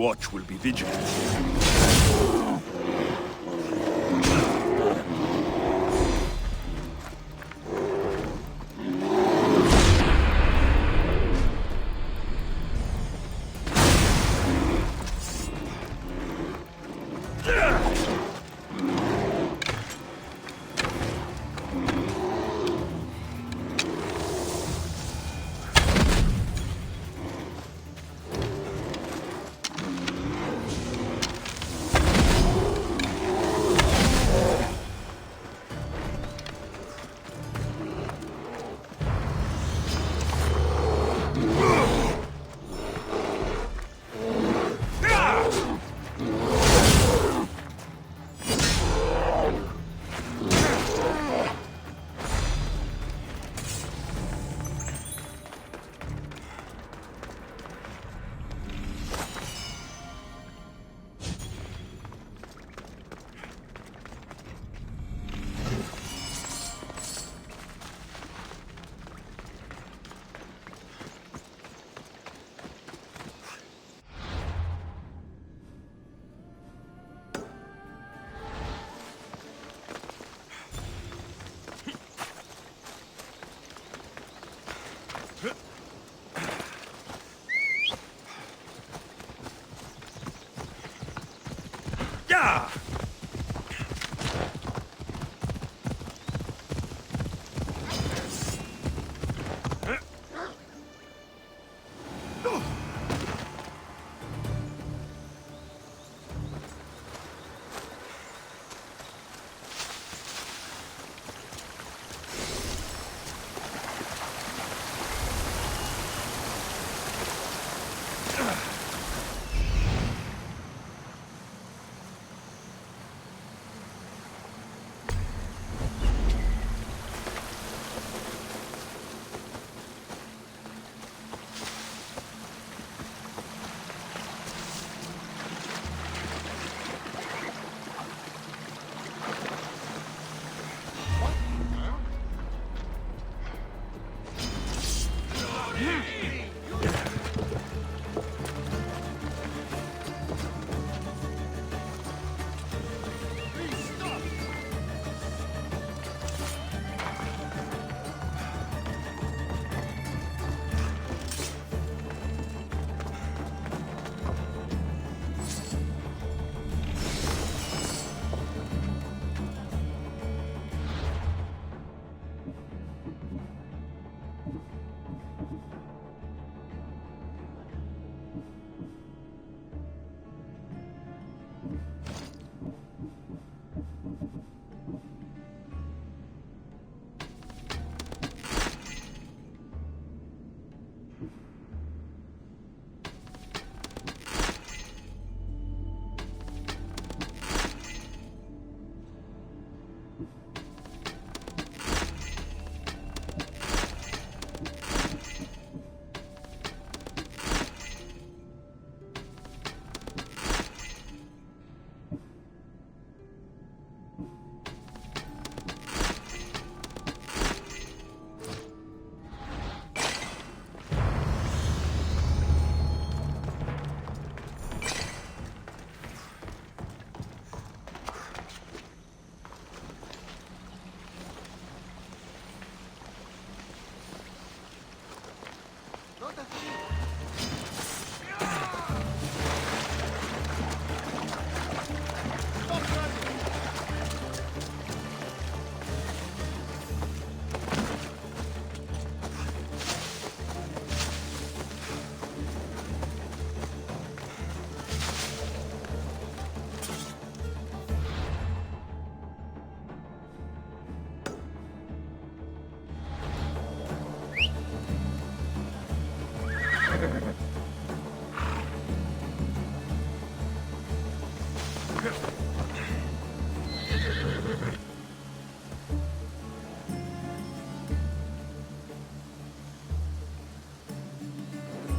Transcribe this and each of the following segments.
watch will be vigilant. Yeah!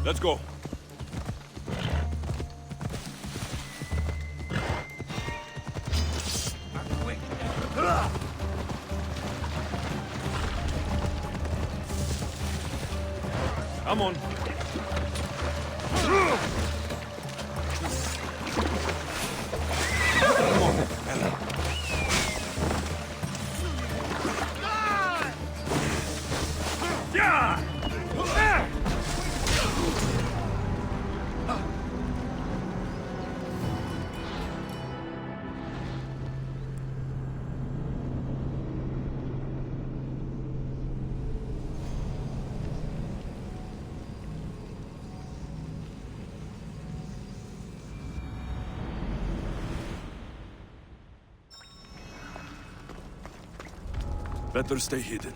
Let's go. Come on. Better stay hidden.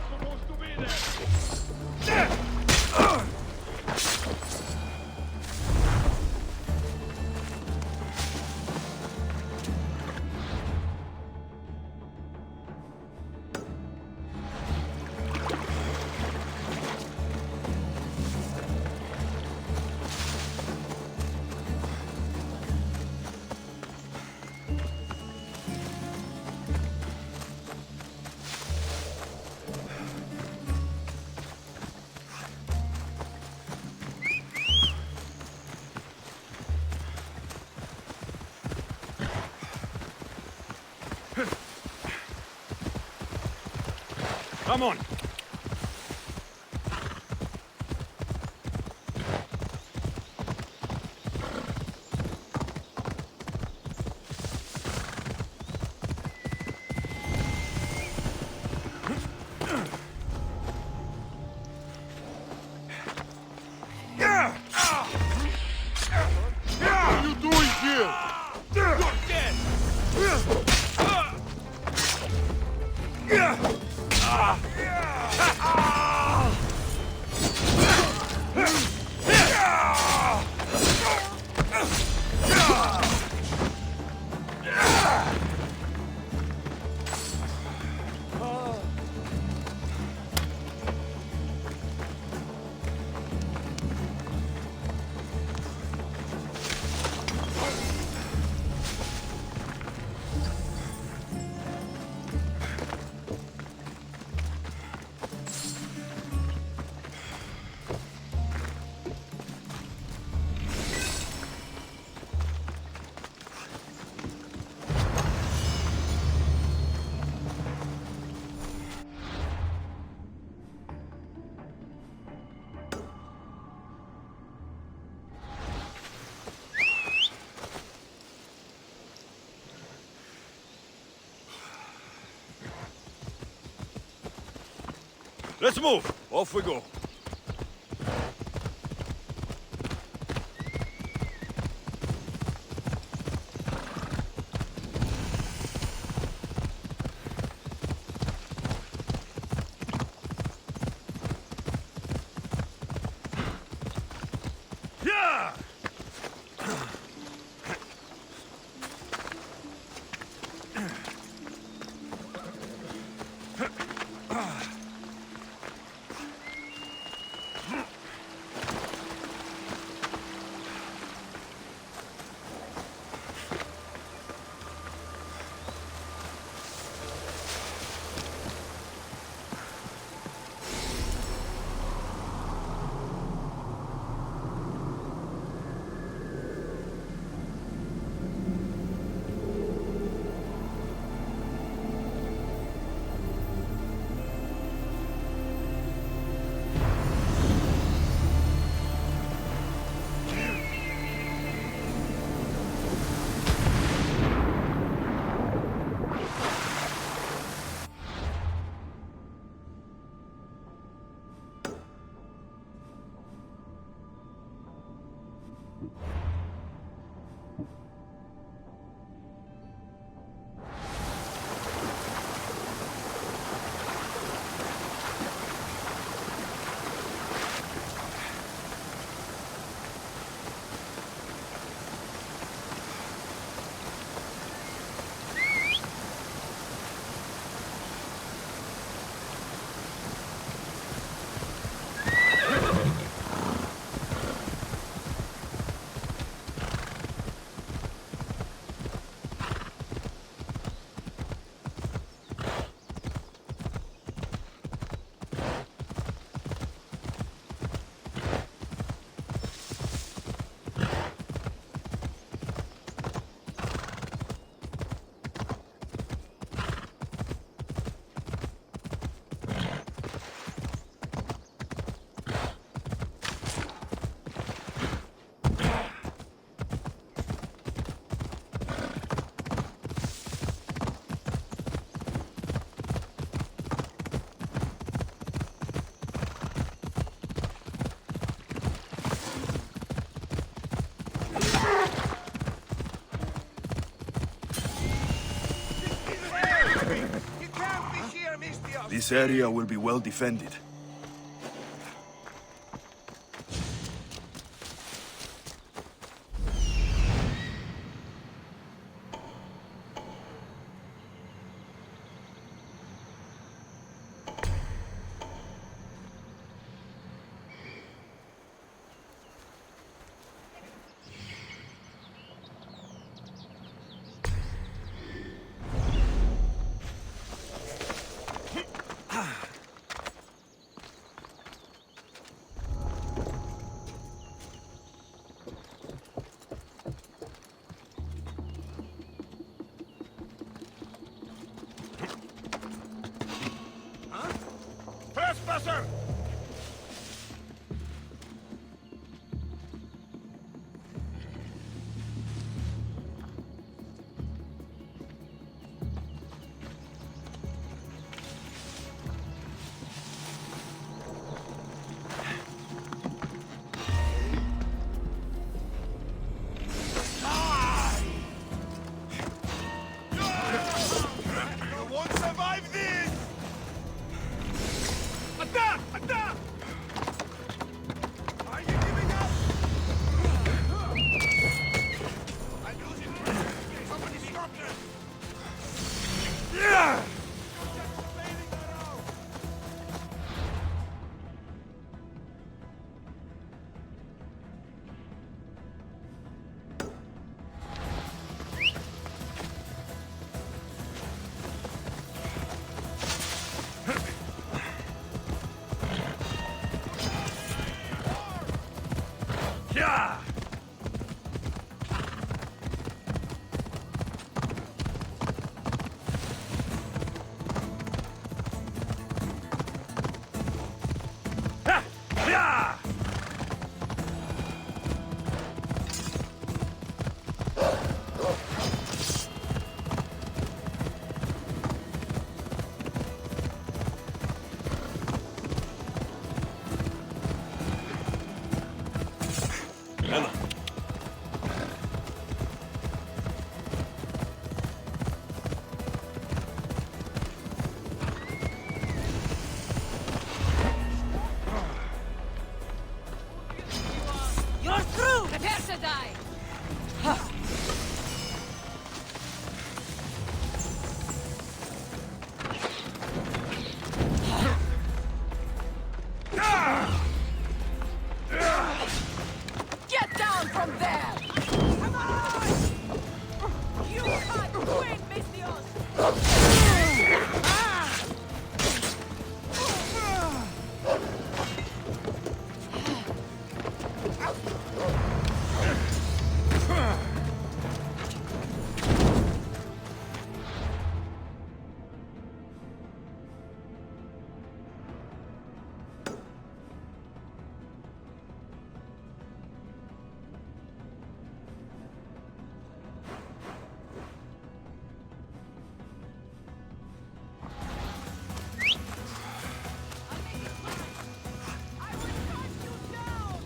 Supposed to be there. Come on. What are you doing here? You're dead. Let's move. Off we go. Yeah! This area will be well defended. Trespasser! You won't survive this! Attack! Attack! Are you giving up? I'm losing ground. Somebody stop this! Yeah! Yeah! Ha! Yeah! Ella. You're through! Prepare to die! Get down from there! Come on! You can't win, Messios! I will hunt you down!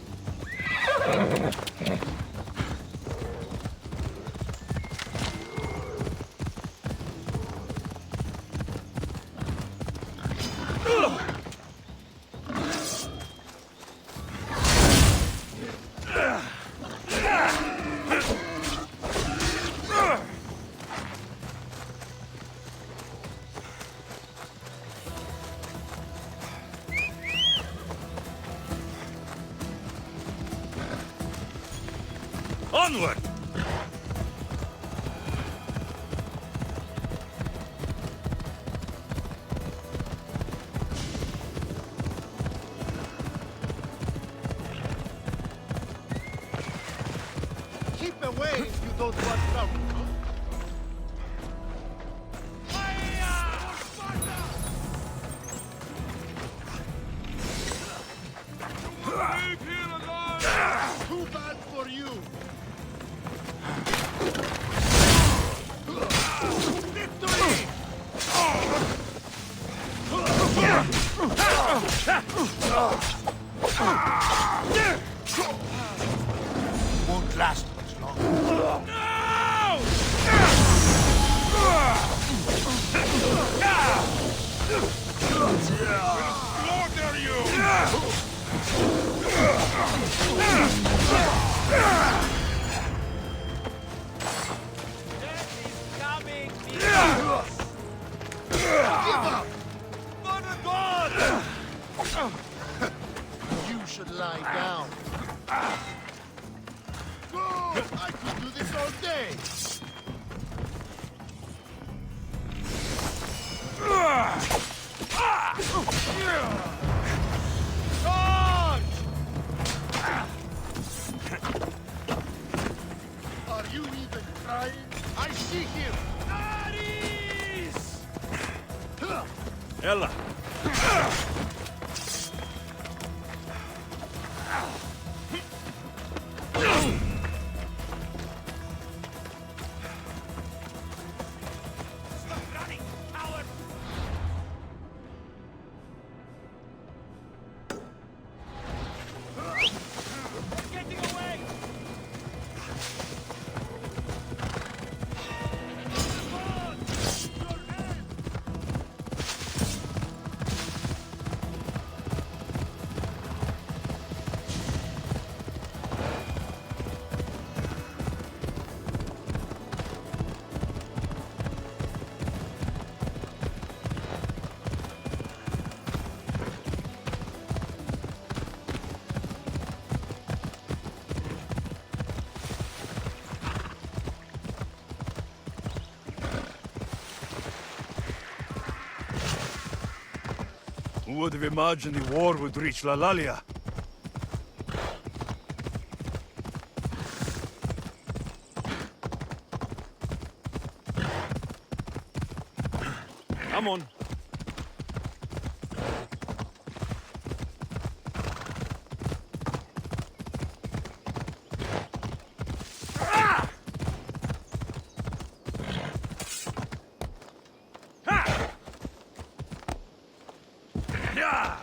Onward! Keep away if you don't want trouble. Leave here alive! Too bad for you! Victory! Won't last much longer. No! I see him! Ares! Ella. Stop running, coward! Getting away! Who would have imagined the war would reach Lalalia? Come on. Yeah!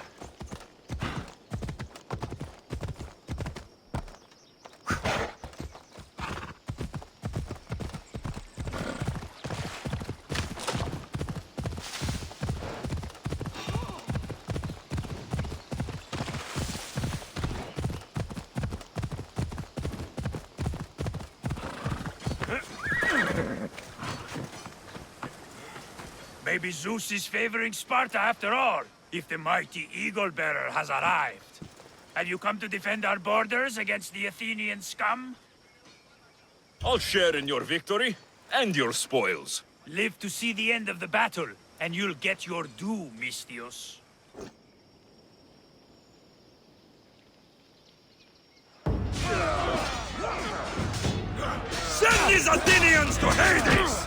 Maybe Zeus is favoring Sparta after all, if the mighty Eagle Bearer has arrived. Have you come to defend our borders against the Athenian scum? I'll share in your victory and your spoils. Live to see the end of the battle, and you'll get your due, Misthios. Send these Athenians to Hades!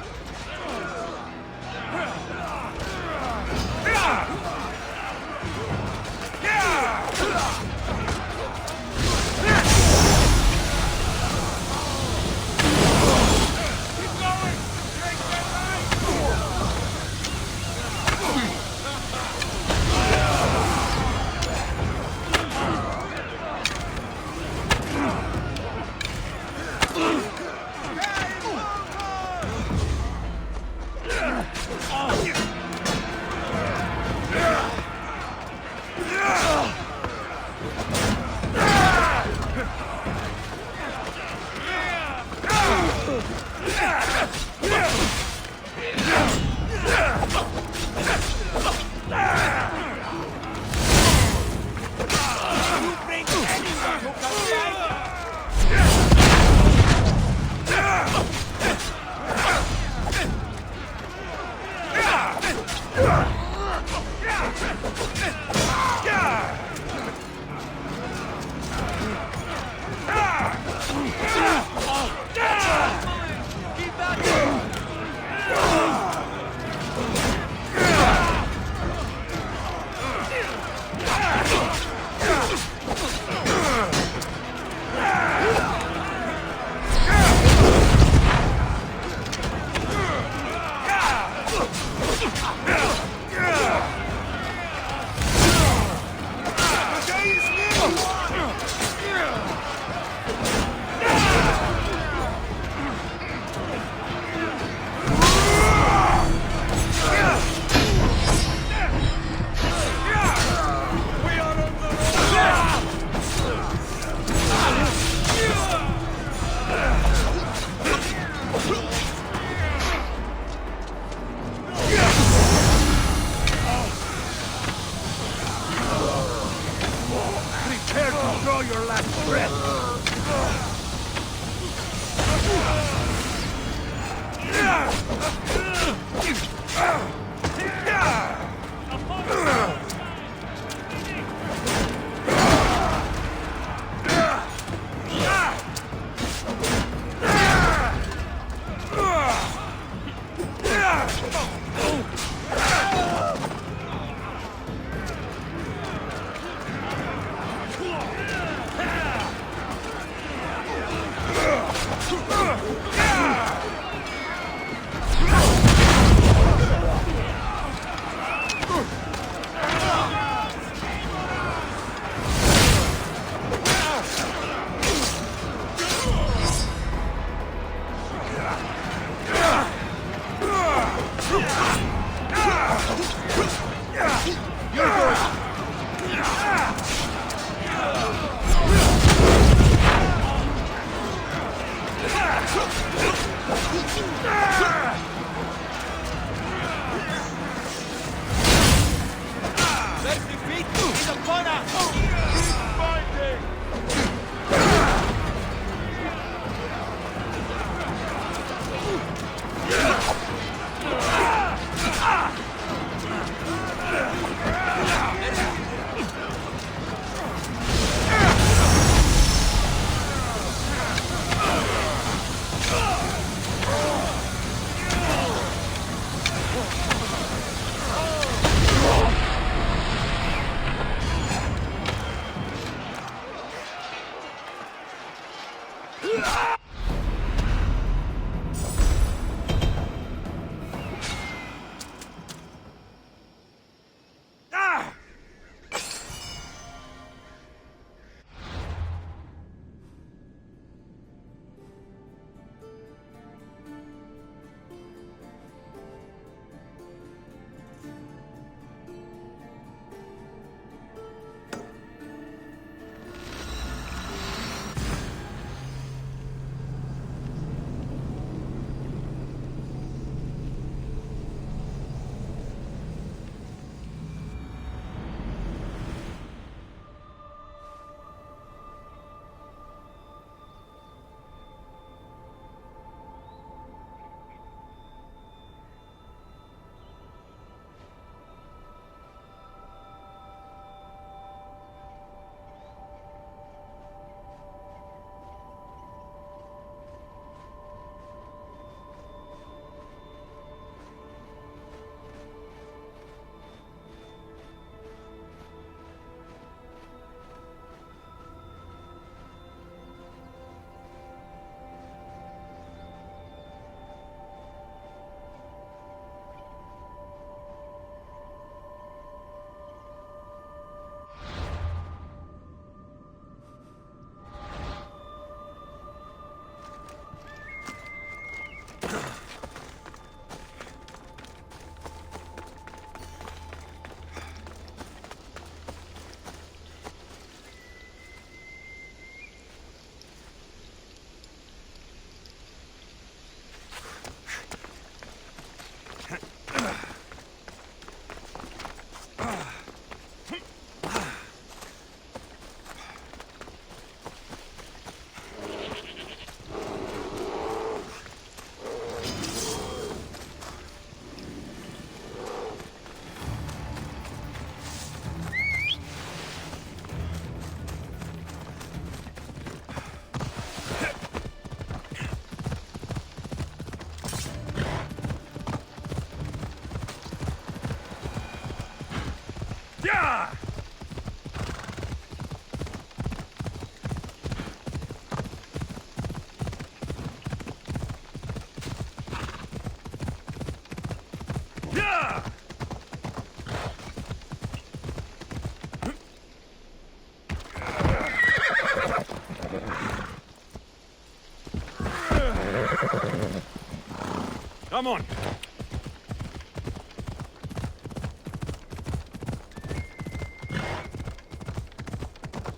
Come on.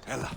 Ella.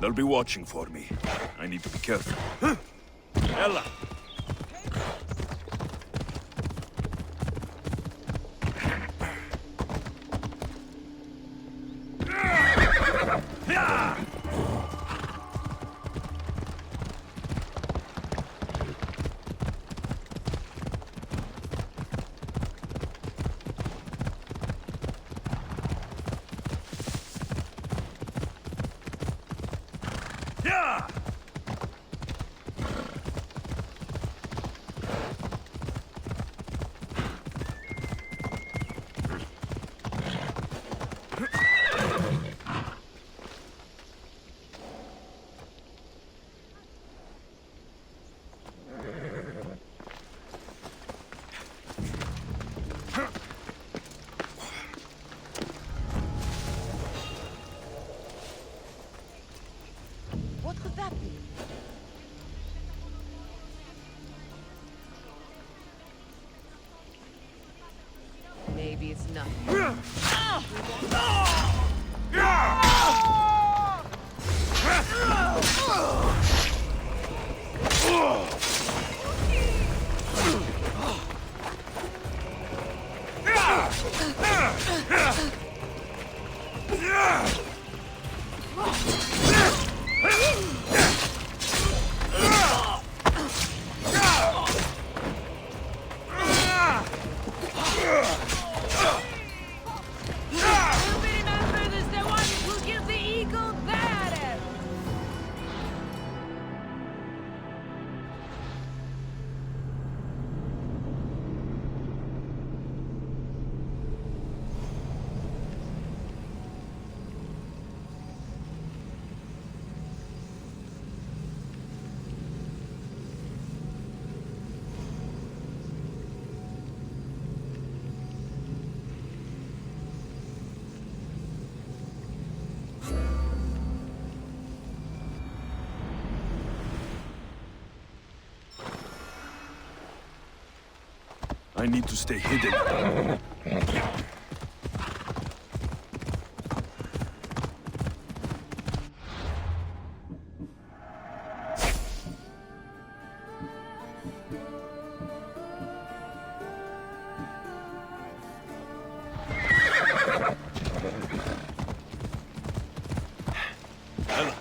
They'll be watching for me. I need to be careful. Ella! Yeah! What could that be? Maybe it's nothing. Will we remember this the one who gives the eagle better? I need to stay hidden. Ella.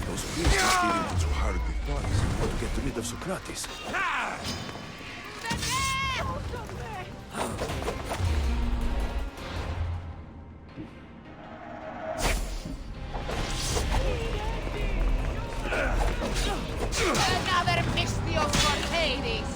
Those beasts must be even too hard with thoughts. How to get rid of Socrates? Another Mystios for Hades!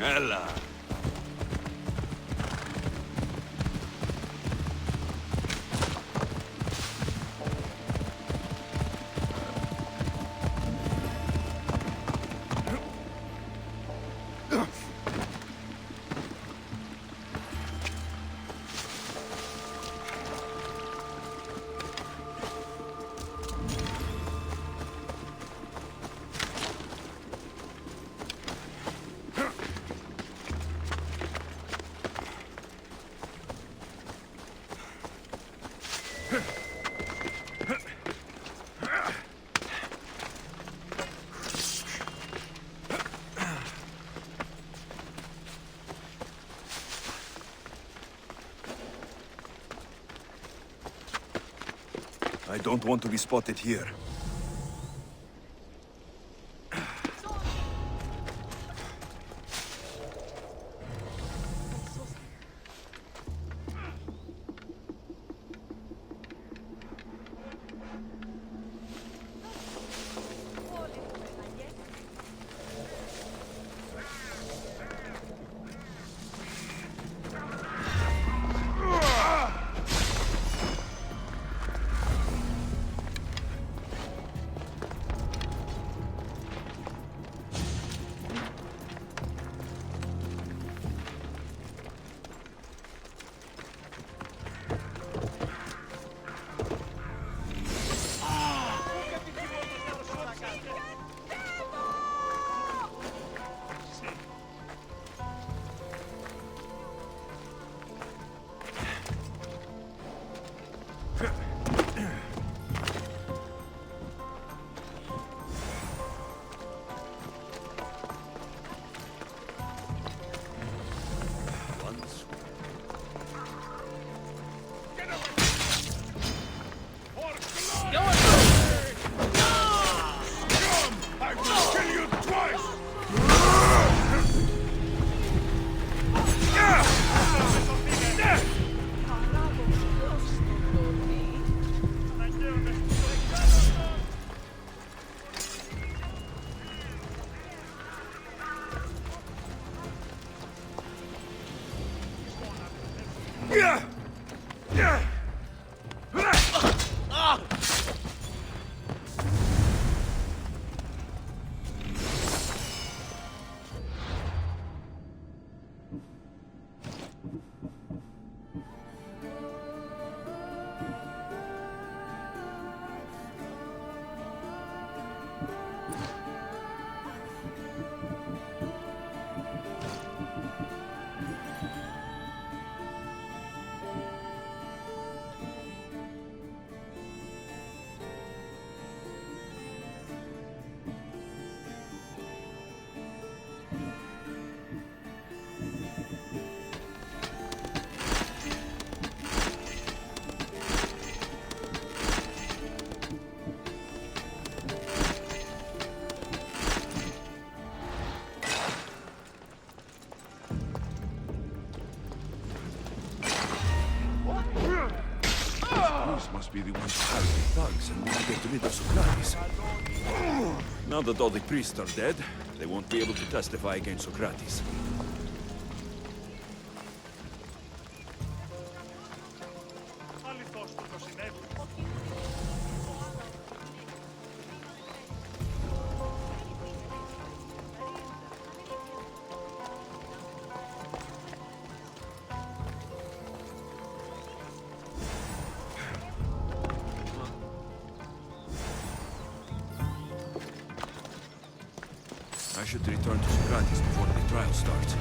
Ella. I don't want to be spotted here. These must be the ones hired the thugs and want to get rid of Socrates. Now that all the priests are dead, they won't be able to testify against Socrates. I should return to Socrates before the trial starts.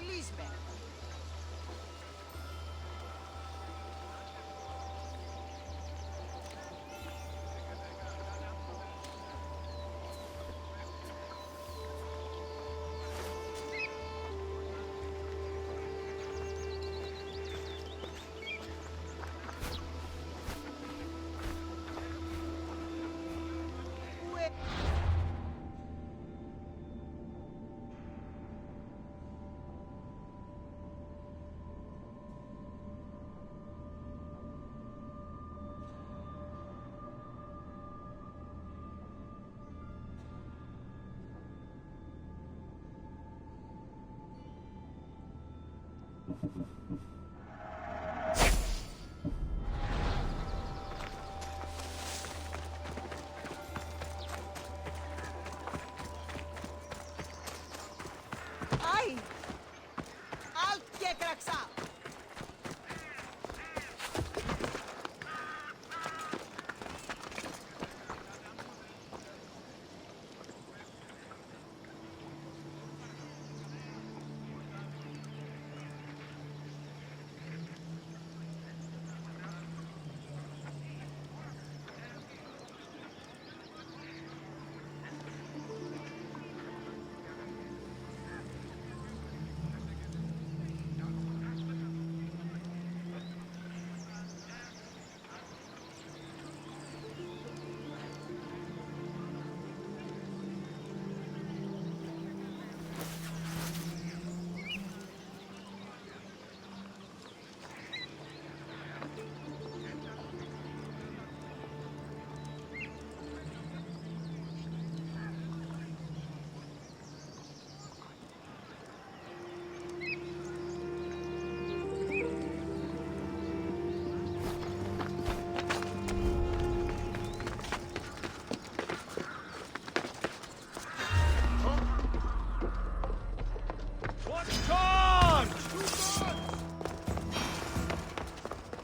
Lisbeth. Ai! Alt και κραξά!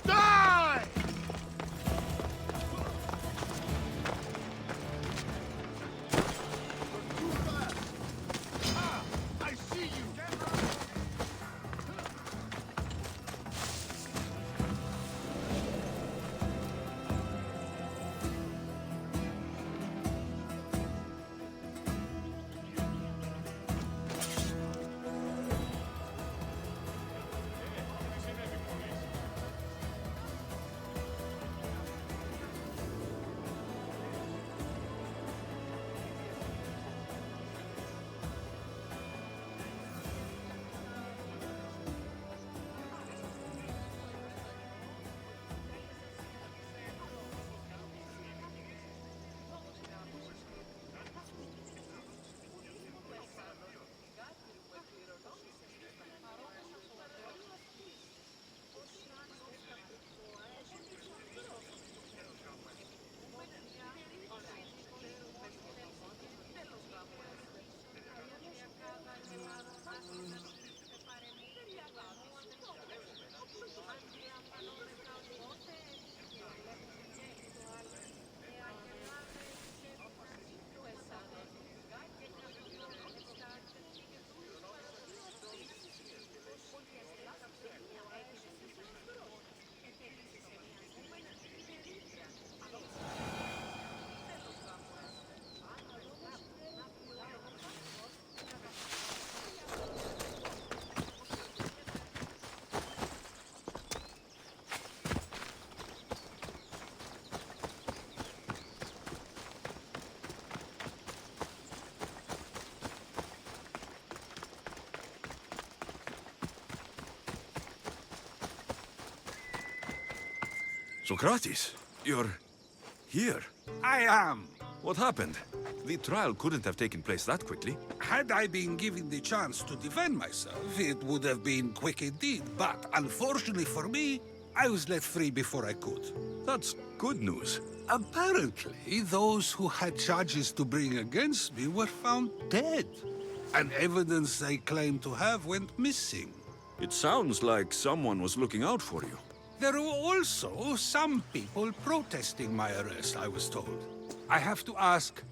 Die! Ah, I see you! Socrates, you're here. I am. What happened? The trial couldn't have taken place that quickly. Had I been given the chance to defend myself, it would have been quick indeed. But unfortunately for me, I was let free before I could. That's good news. Apparently, those who had charges to bring against me were found dead. And evidence they claimed to have went missing. It sounds like someone was looking out for you. There were also some people protesting my arrest, I was told. I have to ask,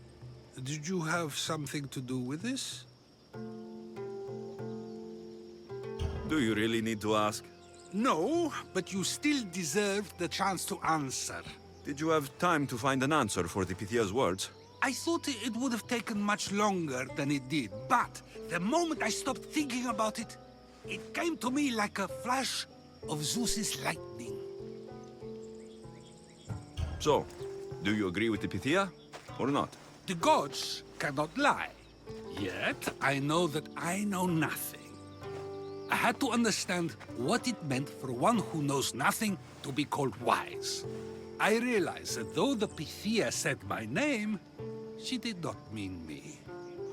did you have something to do with this? Do you really need to ask? No, but you still deserve the chance to answer. Did you have time to find an answer for the Pythia's words? I thought it would have taken much longer than it did, but the moment I stopped thinking about it, it came to me like a flash of Zeus's lightning. So, do you agree with the Pythia, or not? The gods cannot lie. Yet, I know that I know nothing. I had to understand what it meant for one who knows nothing to be called wise. I realized that though the Pythia said my name, she did not mean me.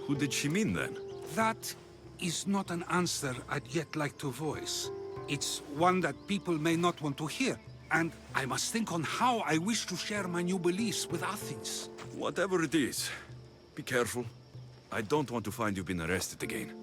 Who did she mean then? That is not an answer I'd yet like to voice. It's one that people may not want to hear, and I must think on how I wish to share my new beliefs with Athens. Whatever it is, be careful. I don't want to find you've been arrested again.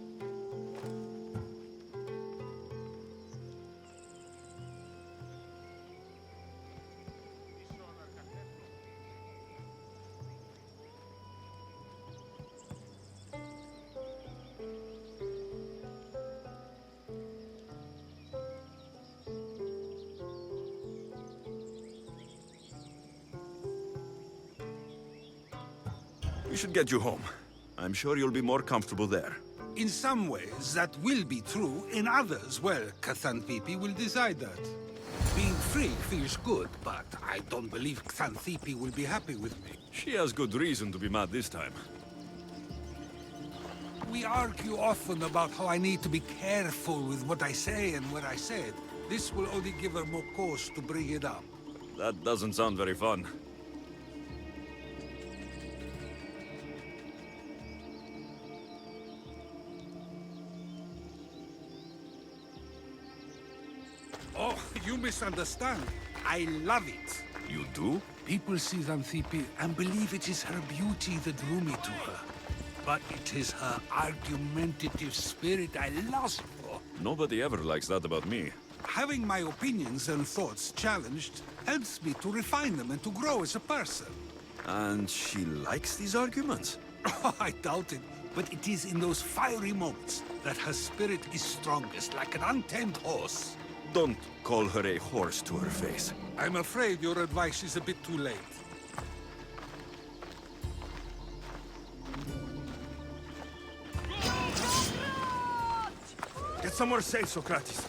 We should get you home. I'm sure you'll be more comfortable there. In some ways, that will be true. In others, well, Xanthippe will decide that. Being free feels good, but I don't believe Xanthippe will be happy with me. She has good reason to be mad this time. We argue often about how I need to be careful with what I say and where I say it. This will only give her more cause to bring it up. That doesn't sound very fun. Oh, you misunderstand. I love it. You do? People see Xanthippe and believe it is her beauty that drew me to her. But it is her argumentative spirit I lust for. Nobody ever likes that about me. Having my opinions and thoughts challenged helps me to refine them and to grow as a person. And she likes these arguments? Oh, I doubt it. But it is in those fiery moments that her spirit is strongest, like an untamed horse. Don't call her a horse to her face. I'm afraid your advice is a bit too late. Get somewhere safe, Socrates.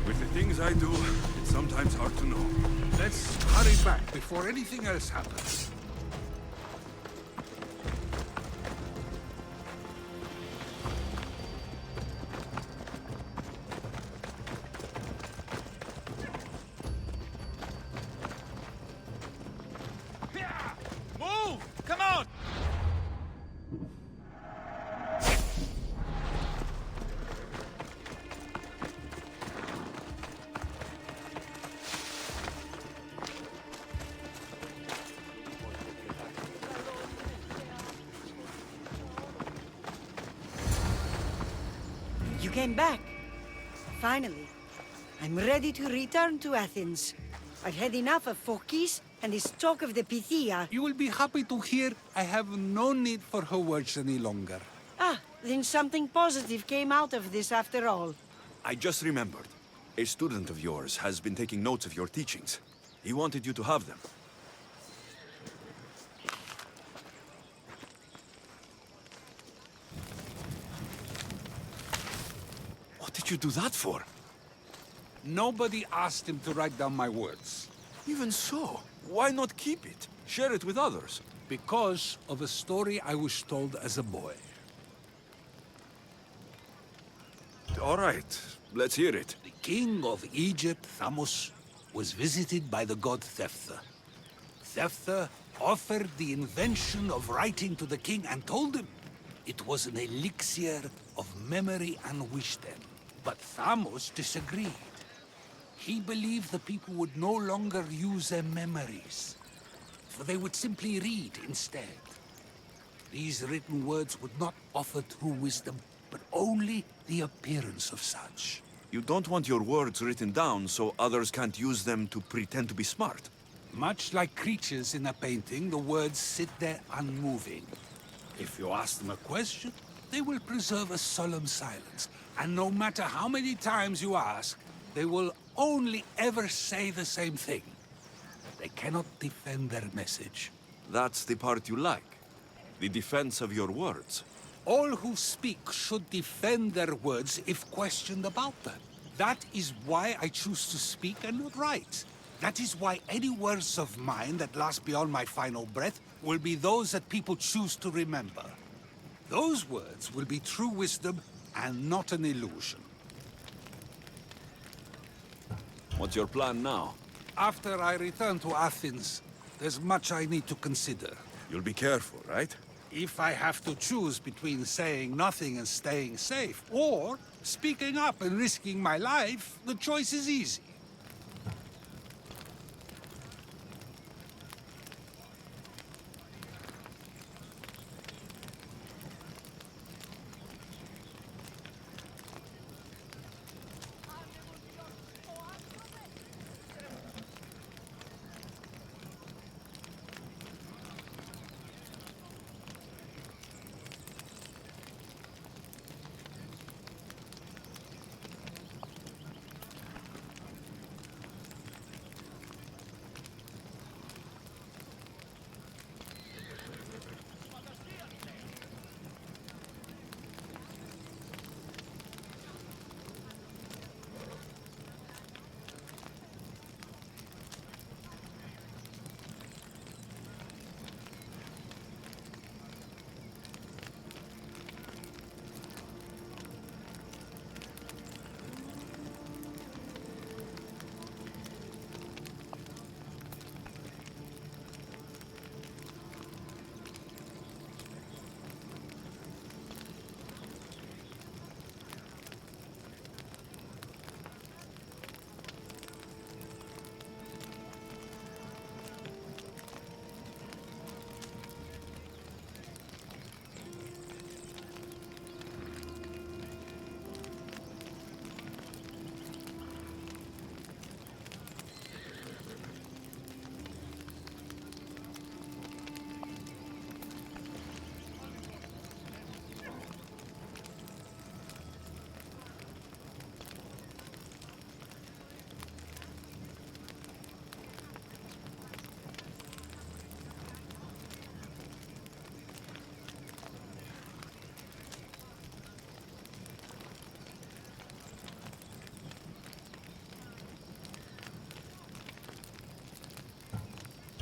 With the things I do, it's sometimes hard to know. Let's hurry back before anything else happens. Move! Come on! You came back. Finally. I'm ready to return to Athens. I've had enough of Phokis and this talk of the Pythia. You will be happy to hear I have no need for her words any longer. Ah, then something positive came out of this after all. I just remembered. A student of yours has been taking notes of your teachings. He wanted you to have them. What did you do that for? Nobody asked him to write down my words. Even so, why not keep it? Share it with others. Because of a story I was told as a boy. All right, let's hear it. The king of Egypt, Thamos, was visited by the god Thephtha. Thephtha offered the invention of writing to the king and told him it was an elixir of memory and wisdom. But Thamos disagreed. He believed the people would no longer use their memories, for they would simply read instead. These written words would not offer true wisdom, but only the appearance of such. You don't want your words written down so others can't use them to pretend to be smart. Much like creatures in a painting, the words sit there unmoving. If you ask them a question, they will preserve a solemn silence. And no matter how many times you ask, they will only ever say the same thing. They cannot defend their message. That's the part you like. The defense of your words. All who speak should defend their words if questioned about them. That is why I choose to speak and not write. That is why any words of mine that last beyond my final breath will be those that people choose to remember. Those words will be true wisdom and not an illusion. What's your plan now? After I return to Athens, there's much I need to consider. You'll be careful, right? If I have to choose between saying nothing and staying safe, or speaking up and risking my life, the choice is easy.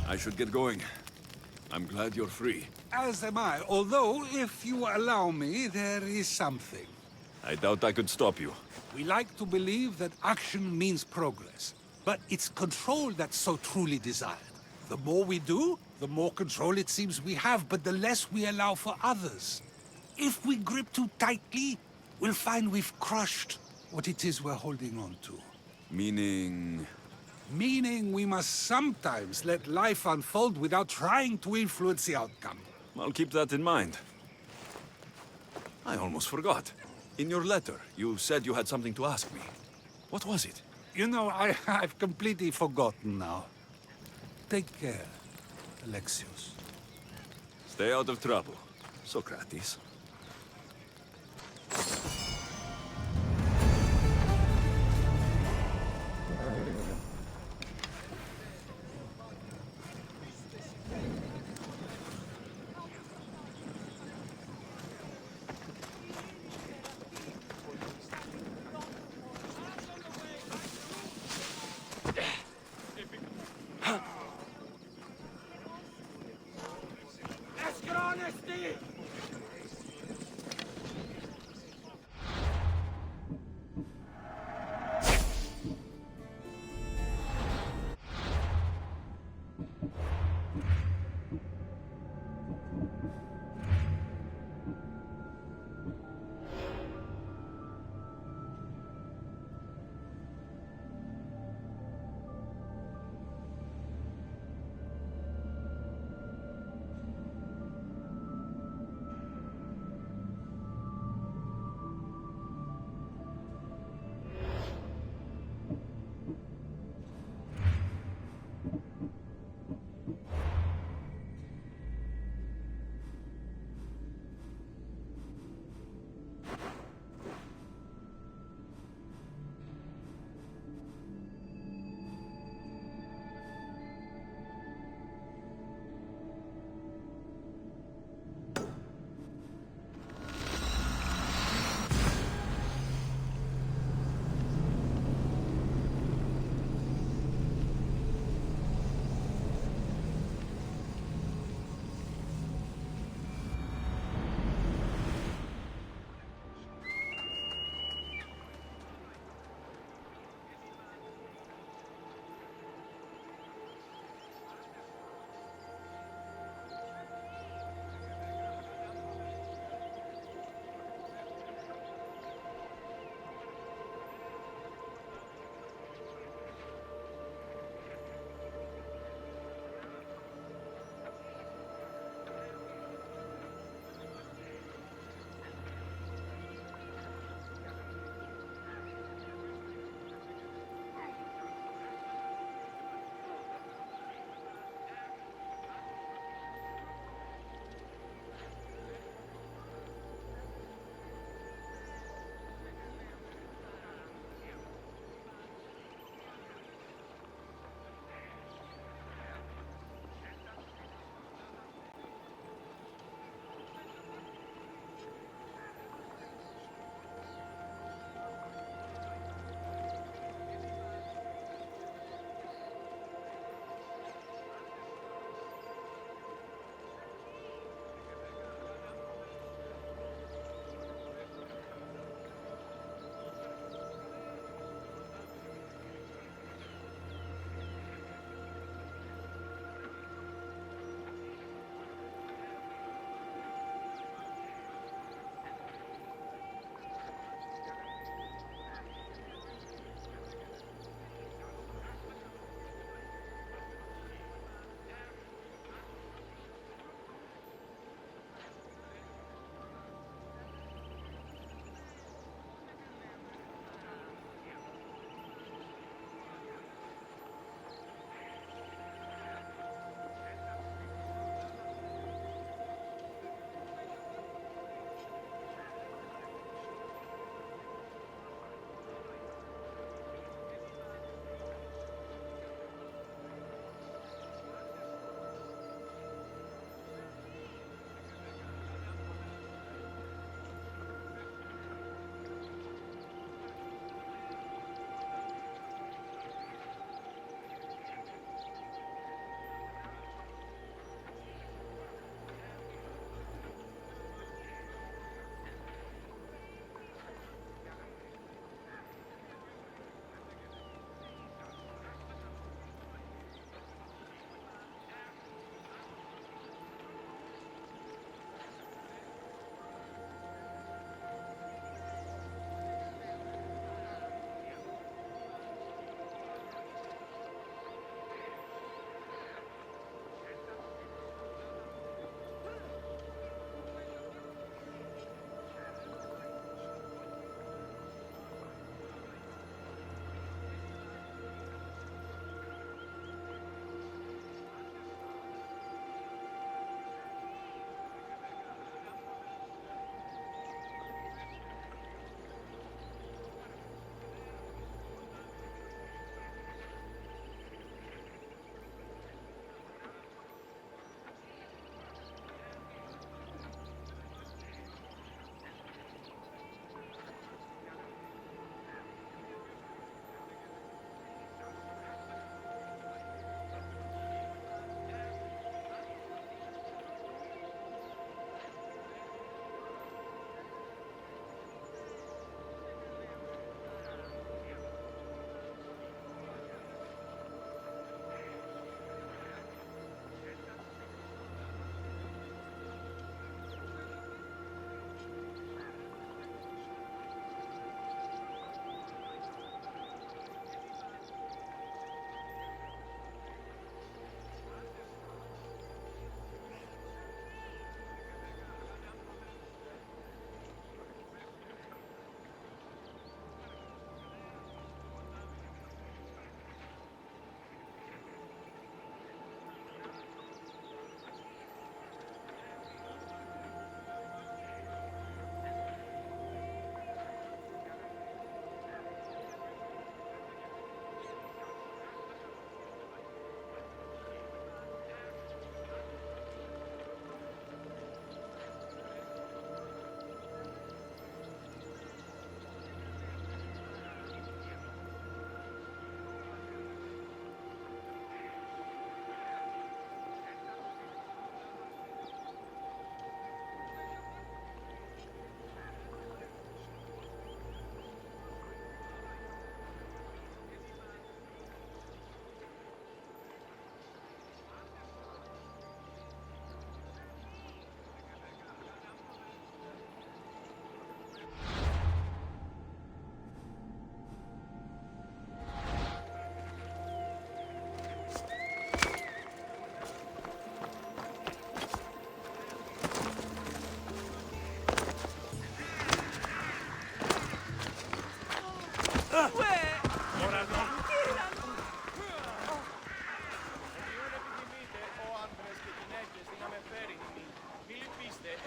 I should get going. I'm glad you're free. As am I, although, if you allow me, there is something. I doubt I could stop you. We like to believe that action means progress, but it's control that's so truly desired. The more we do, the more control it seems we have, but the less we allow for others. If we grip too tightly, we'll find we've crushed what it is we're holding on to. Meaning... Meaning we must sometimes let life unfold without trying to influence the outcome. I'll keep that in mind. I almost forgot. In your letter, you said you had something to ask me. What was it? You know, I've completely forgotten now. Take care, Alexios. Stay out of trouble, Socrates.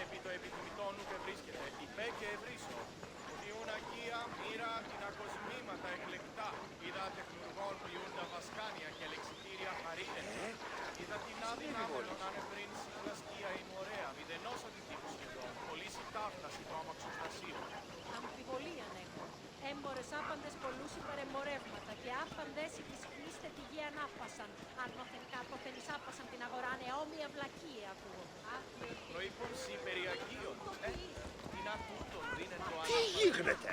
επί το επιθυμητόν ουκ βρίσκεται. Υπέ και ευρύσω. Διούν αγία μοίρα την ακοσμήματα εκλεκτά. Είδα τεχνουργών ποιούν τα βασκάνια και λεξιτήρια χαρίτευτα. Είδα την άδινα μελωνάνε πριν συμπλαστία η μορέα. Μηδενός αντιτύπου σχεδόν. Πολύ συντάφταση το αμαξοστασίο. Αμφιβολίαν έχω. Έμπορες άπαντες πολλούς υπερεμπορεύματα και άπαντες οι της κλείστε τη γη ανάπασαν. Αν νόθεν κάτωθεν εις άπασαν την αγορά νεόμοια βλακία ακούω. Προείπων σύ περί αγίων. Την ατούτον δίνε το Τι γίνεται?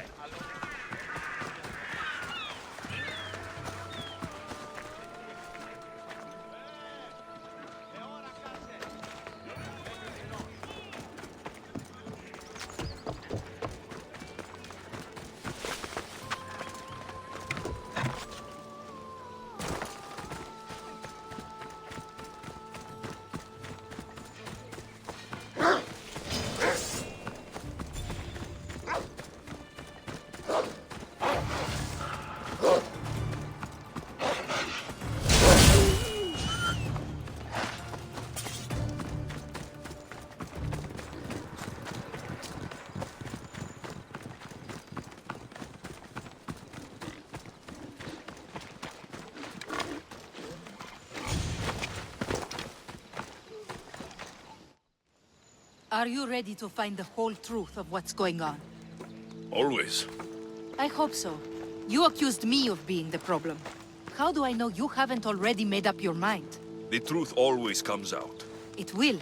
Are you ready to find the whole truth of what's going on? Always. I hope so. You accused me of being the problem. How do I know you haven't already made up your mind? The truth always comes out. It will.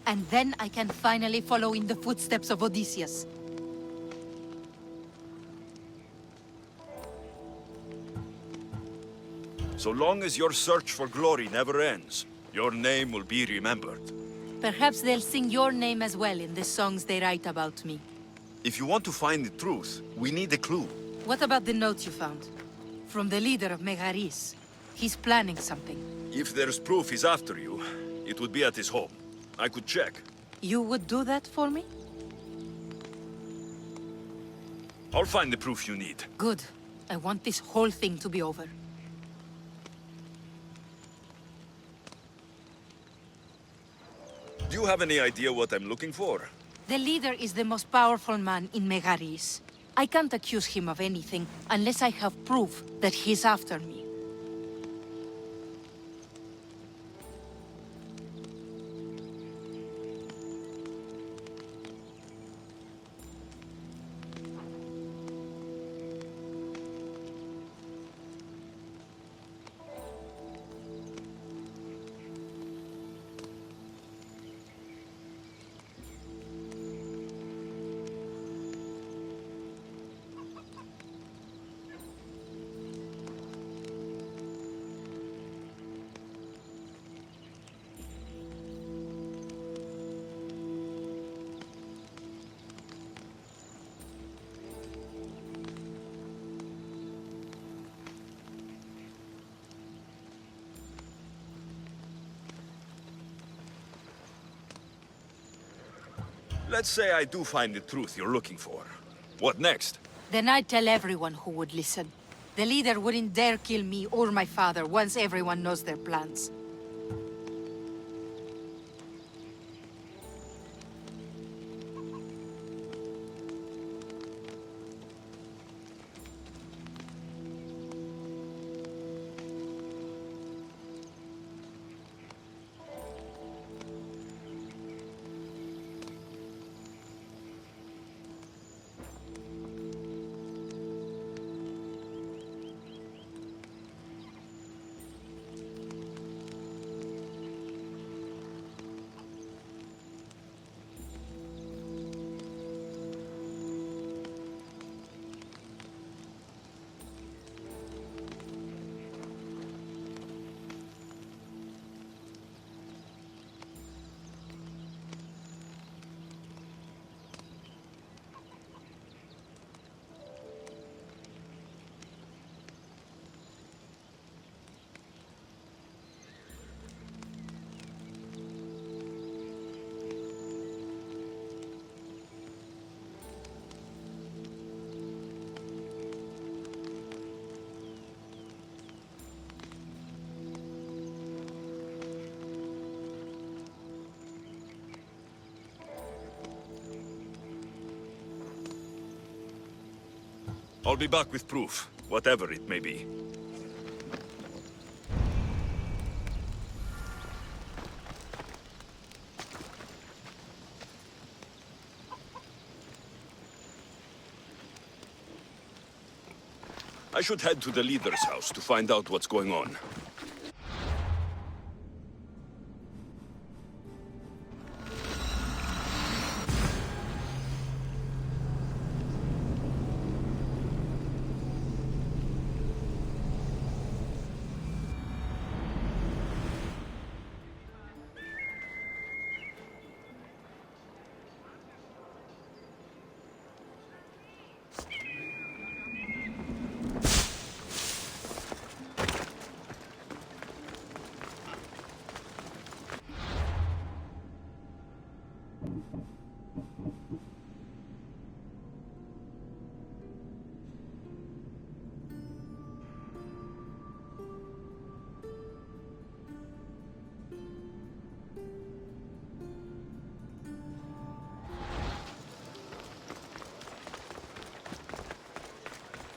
And then I can finally follow in the footsteps of Odysseus. So long as your search for glory never ends, your name will be remembered. Perhaps they'll sing your name as well in the songs they write about me. If you want to find the truth, we need a clue. What about the note you found? From the leader of Megaris. He's planning something. If there's proof he's after you, it would be at his home. I could check. You would do that for me? I'll find the proof you need. Good. I want this whole thing to be over. Do you have any idea what I'm looking for? The leader is the most powerful man in Megaris. I can't accuse him of anything unless I have proof that he's after me. Let's say I do find the truth you're looking for. What next? Then I'd tell everyone who would listen. The leader wouldn't dare kill me or my father once everyone knows their plans. I'll be back with proof, whatever it may be. I should head to the leader's house to find out what's going on.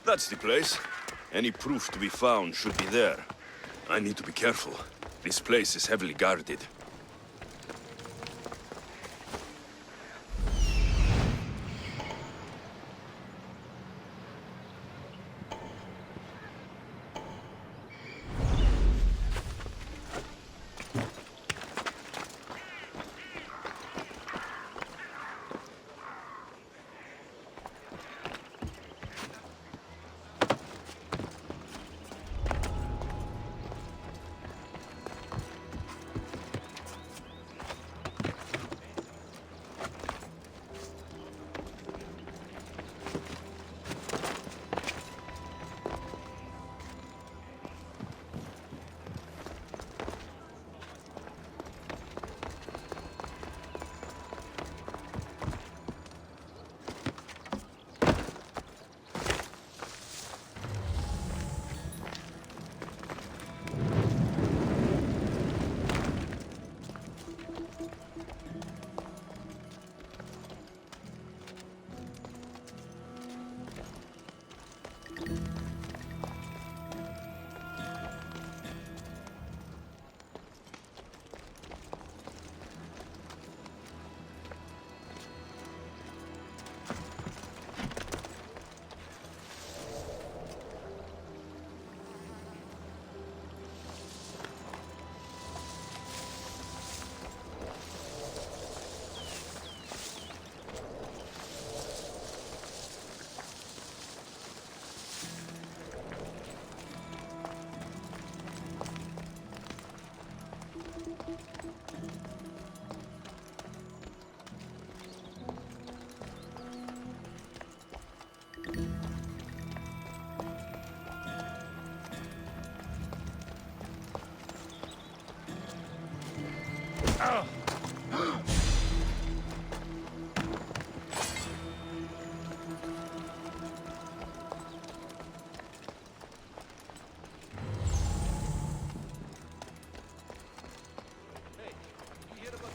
That's the place. Any proof to be found should be there. I need to be careful. This place is heavily guarded.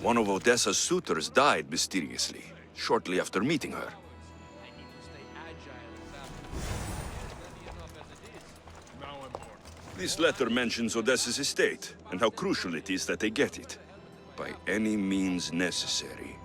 One of Odessa's suitors died mysteriously, shortly after meeting her. This letter mentions Odessa's estate, and how crucial it is that they get it. By any means necessary.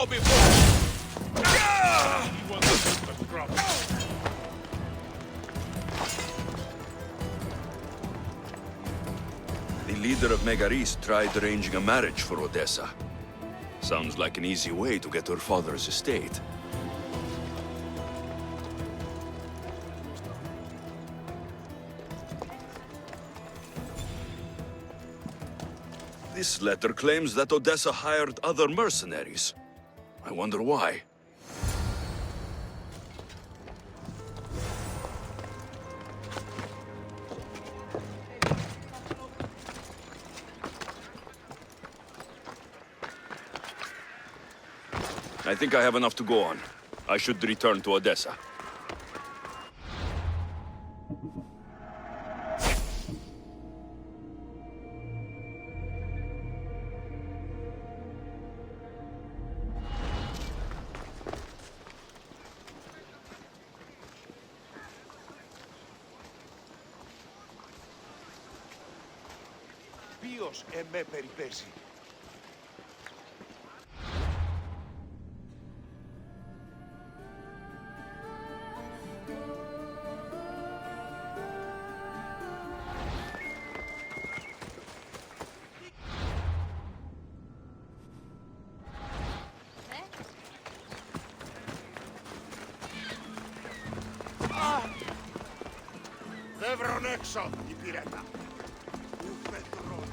saw before. He was just a crop. The leader of Megaris tried arranging a marriage for Odessa. Sounds like an easy way to get her father's estate. This letter claims that Odessa hired other mercenaries. I wonder why. I think I have enough to go on. I should return to Odessa. Ποιος εμέ περιπέσει. Δεν βρουν έξω η πυρέτα. Ουφε τρώνες.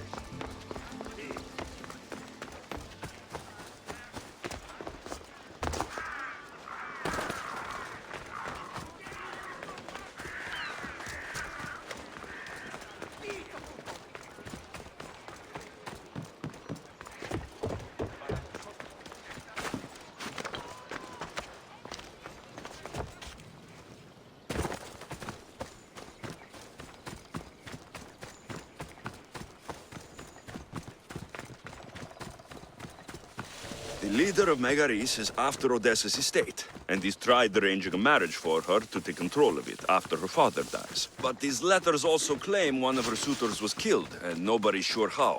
The leader of Megaris is after Odessa's estate, and he's tried arranging a marriage for her to take control of it after her father dies. But these letters also claim one of her suitors was killed, and nobody's sure how.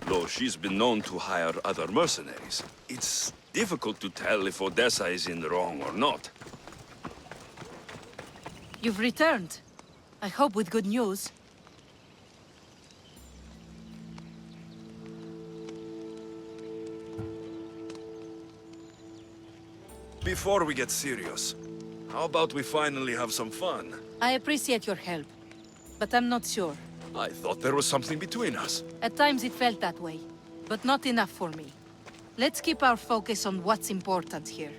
Though she's been known to hire other mercenaries. It's difficult to tell if Odessa is in the wrong or not. You've returned. I hope with good news. Before we get serious, how about we finally have some fun? I appreciate your help, but I'm not sure. I thought there was something between us. At times it felt that way, but not enough for me. Let's keep our focus on what's important here.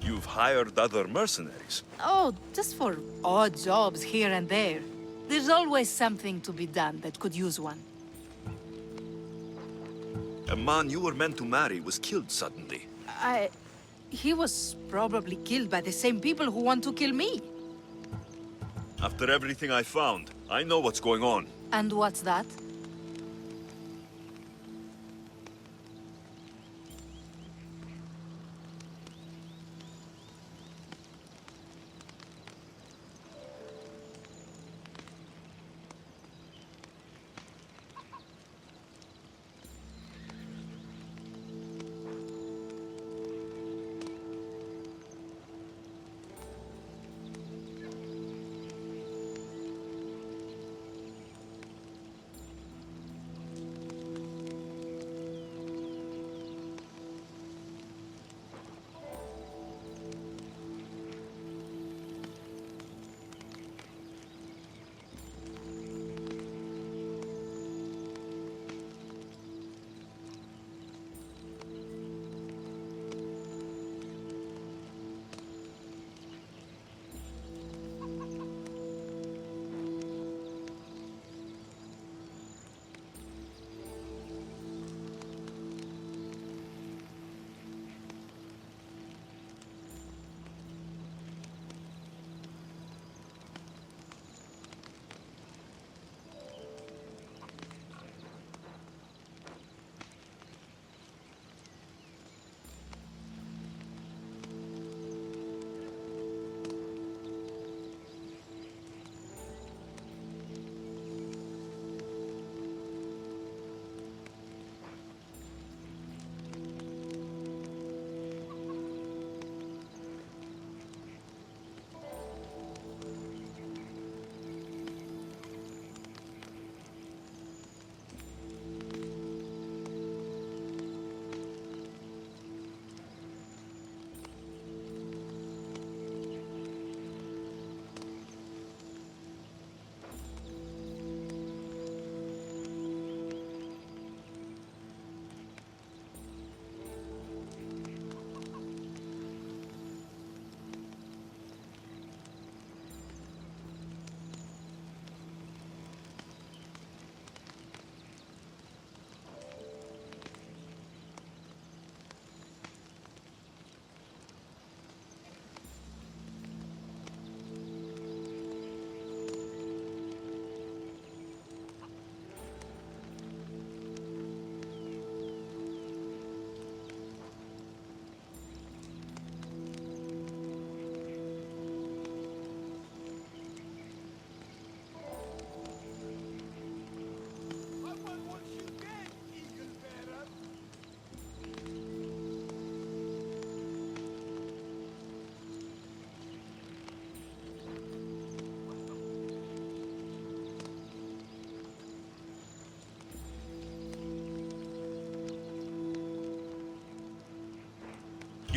You've hired other mercenaries. Oh, just for odd jobs here and there. There's always something to be done that could use one. A man you were meant to marry was killed suddenly. He was probably killed by the same people who want to kill me. After everything I found, I know what's going on. And what's that?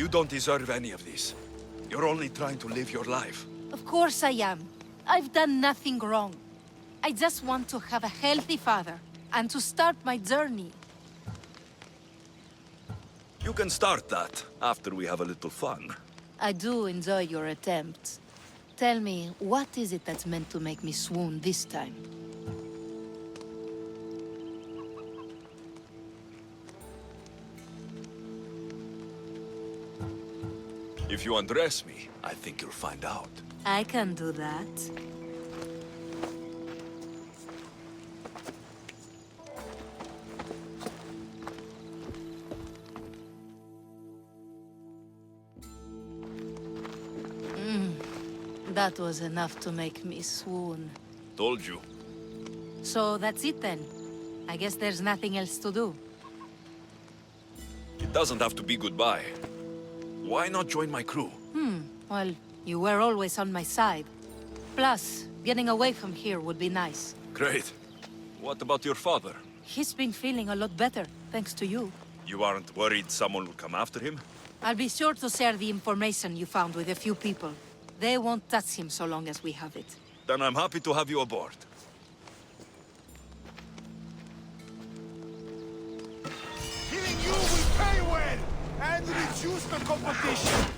You don't deserve any of this. You're only trying to live your life. Of course I am. I've done nothing wrong. I just want to have a healthy father, and to start my journey. You can start that after we have a little fun. I do enjoy your attempts. Tell me, what is it that's meant to make me swoon this time? If you undress me, I think you'll find out. I can do that. That was enough to make me swoon. Told you. So that's it then. I guess there's nothing else to do. It doesn't have to be goodbye. Why not join my crew? Well, you were always on my side. Plus, getting away from here would be nice. Great. What about your father? He's been feeling a lot better, thanks to you. You aren't worried someone will come after him? I'll be sure to share the information you found with a few people. They won't touch him so long as we have it. Then I'm happy to have you aboard. Killing you will pay well and reduce the competition.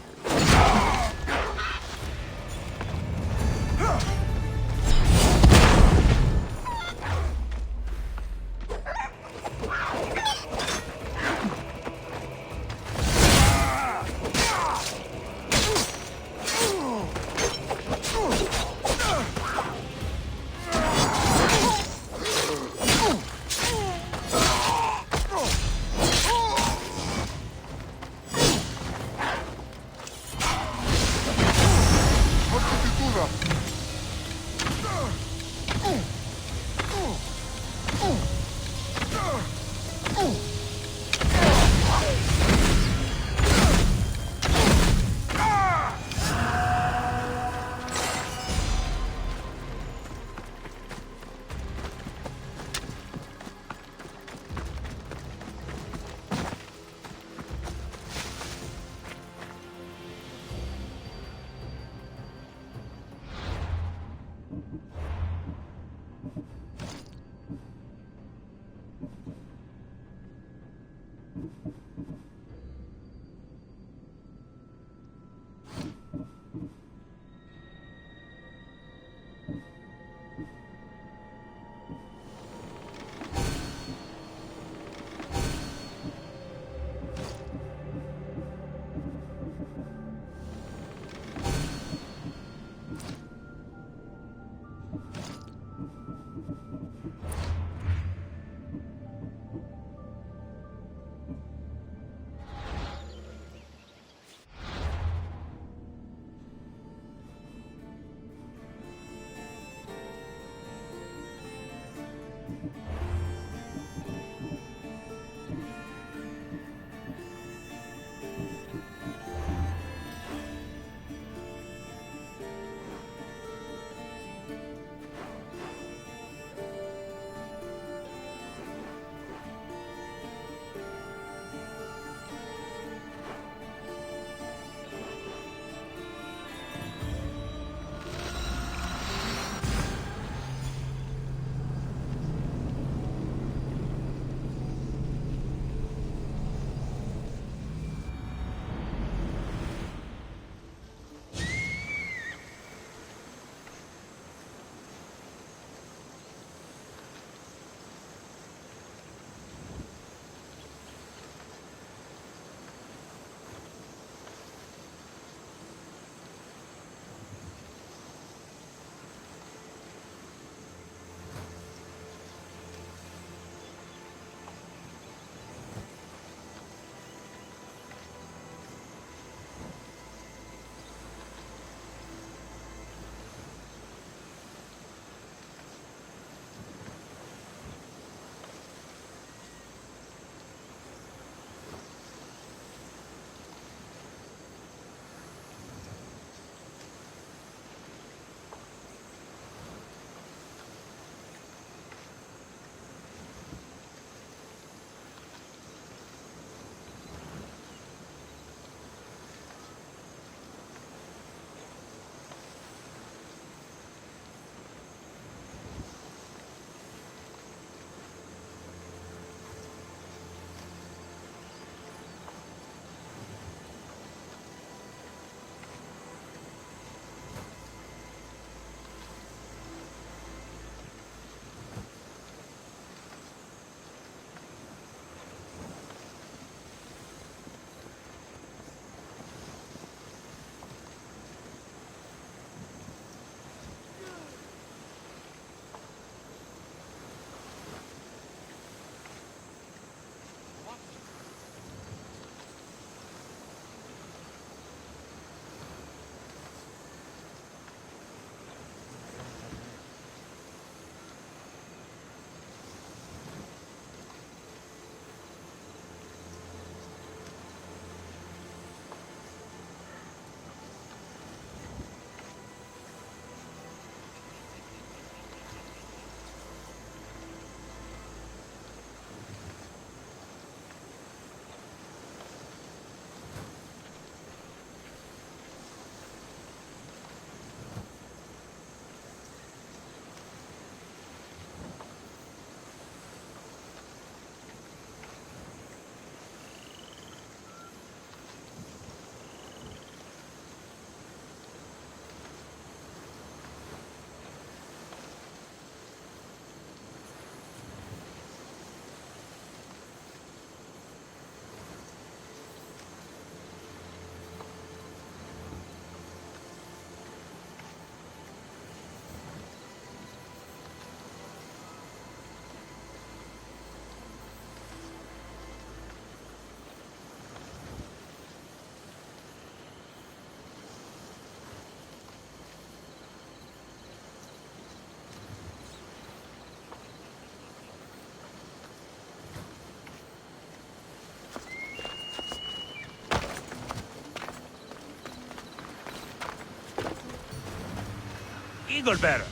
Eagle-Bearer.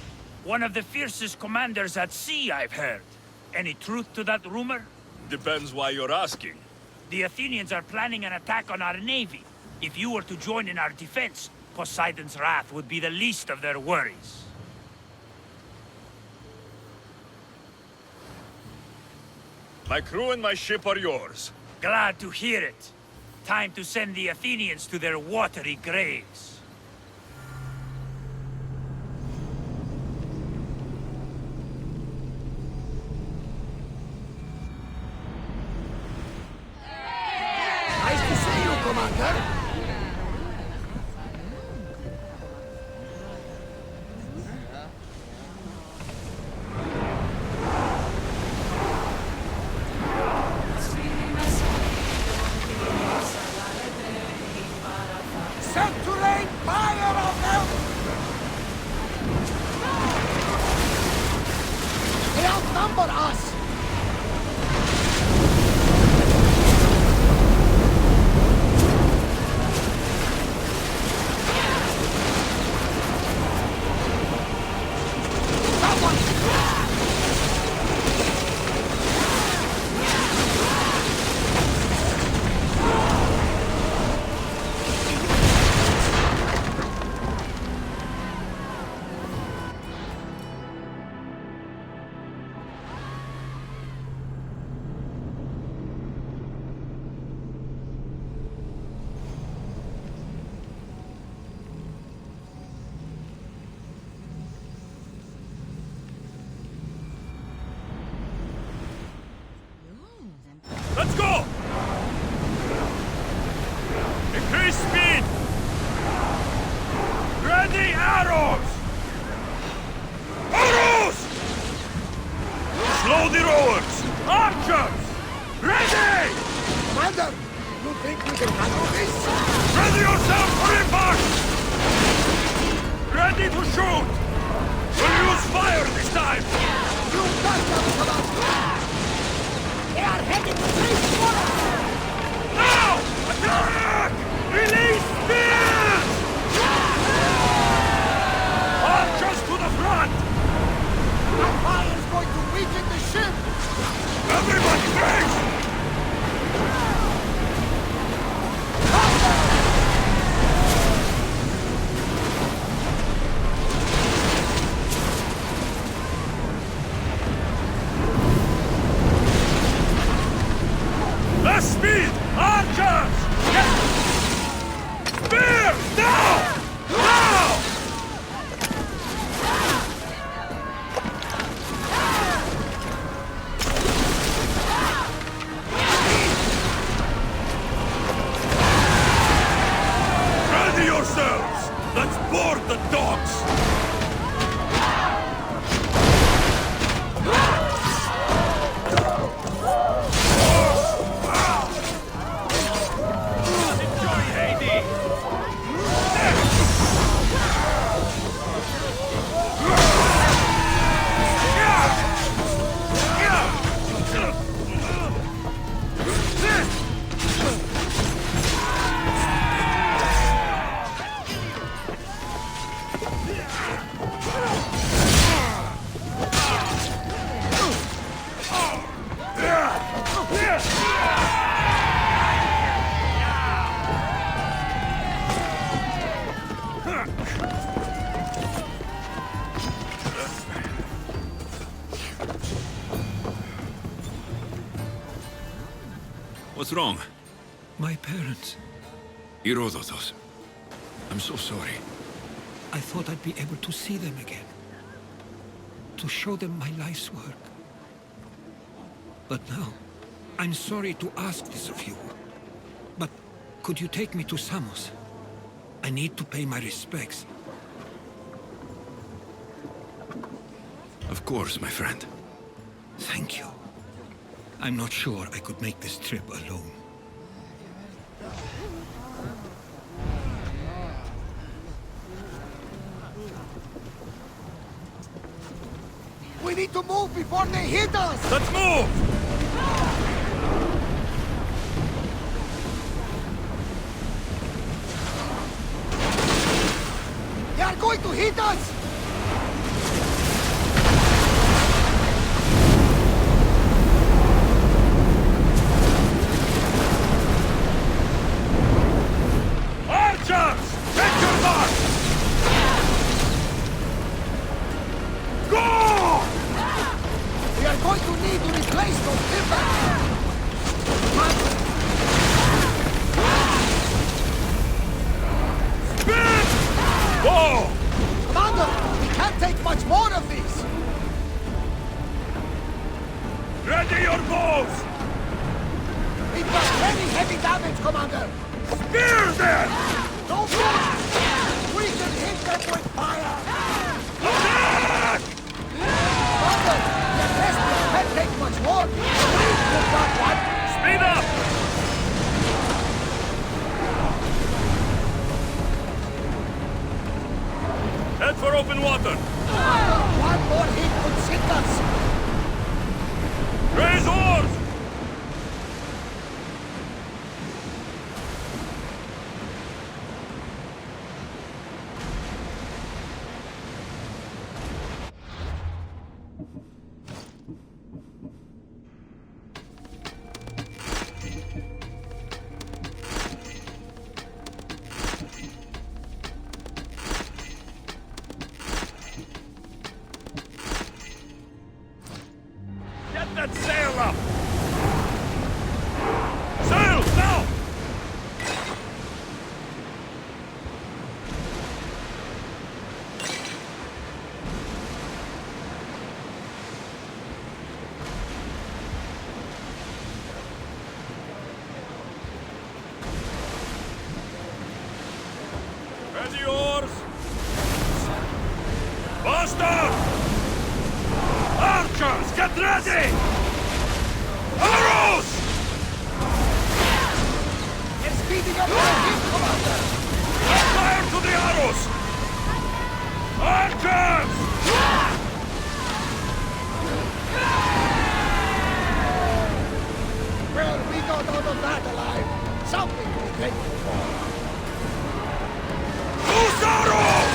One of the fiercest commanders at sea, I've heard. Any truth to that rumor? Depends why you're asking. The Athenians are planning an attack on our navy. If you were to join in our defense, Poseidon's wrath would be the least of their worries. My crew and my ship are yours. Glad to hear it. Time to send the Athenians to their watery graves. Nice to see you, Commander. Set to rain fire on them! They outnumber us! Let's go! Increase speed! Ready arrows! Arrows! Slow the rowers! Archers! Ready! Commander, you think we can handle this? Ready yourself for impact! Ready to shoot! We'll use fire this time! You got them, Commander! They are headed to take water! Now! Attack! Release spears! Archers to the front! That fire is going to weaken the ship! Everybody brace! Less speed! Archers! Spears! Now! Now! Ready yourselves! Let's board the docks! What's wrong? My parents. Herodotus. I'm so sorry. I thought I'd be able to see them again. To show them my life's work. But now, I'm sorry to ask this of you. But could you take me to Samos? I need to pay my respects. Of course, my friend. Thank you. I'm not sure I could make this trip alone. We need to move before they hit us! Let's move! They are going to hit us! Place those timbers! Whoa! Commander, we can't take much more of these! Ready your bows! We've got very heavy damage, Commander! Spear them! Don't move! We can hit them with fire! Attack! Commander, the Thespians can't take much more! Please put that one! Speed up! Head for open water! One more hit could sink us! Raise oars! Get that sail up! Sail, now! Ready yours! Faster! Archers, get ready! Arrows! They're speeding up our hit, Commander! Fire to the arrows! Archers! Well, we got out of that alive. Something to be thankful for. Loose arrows!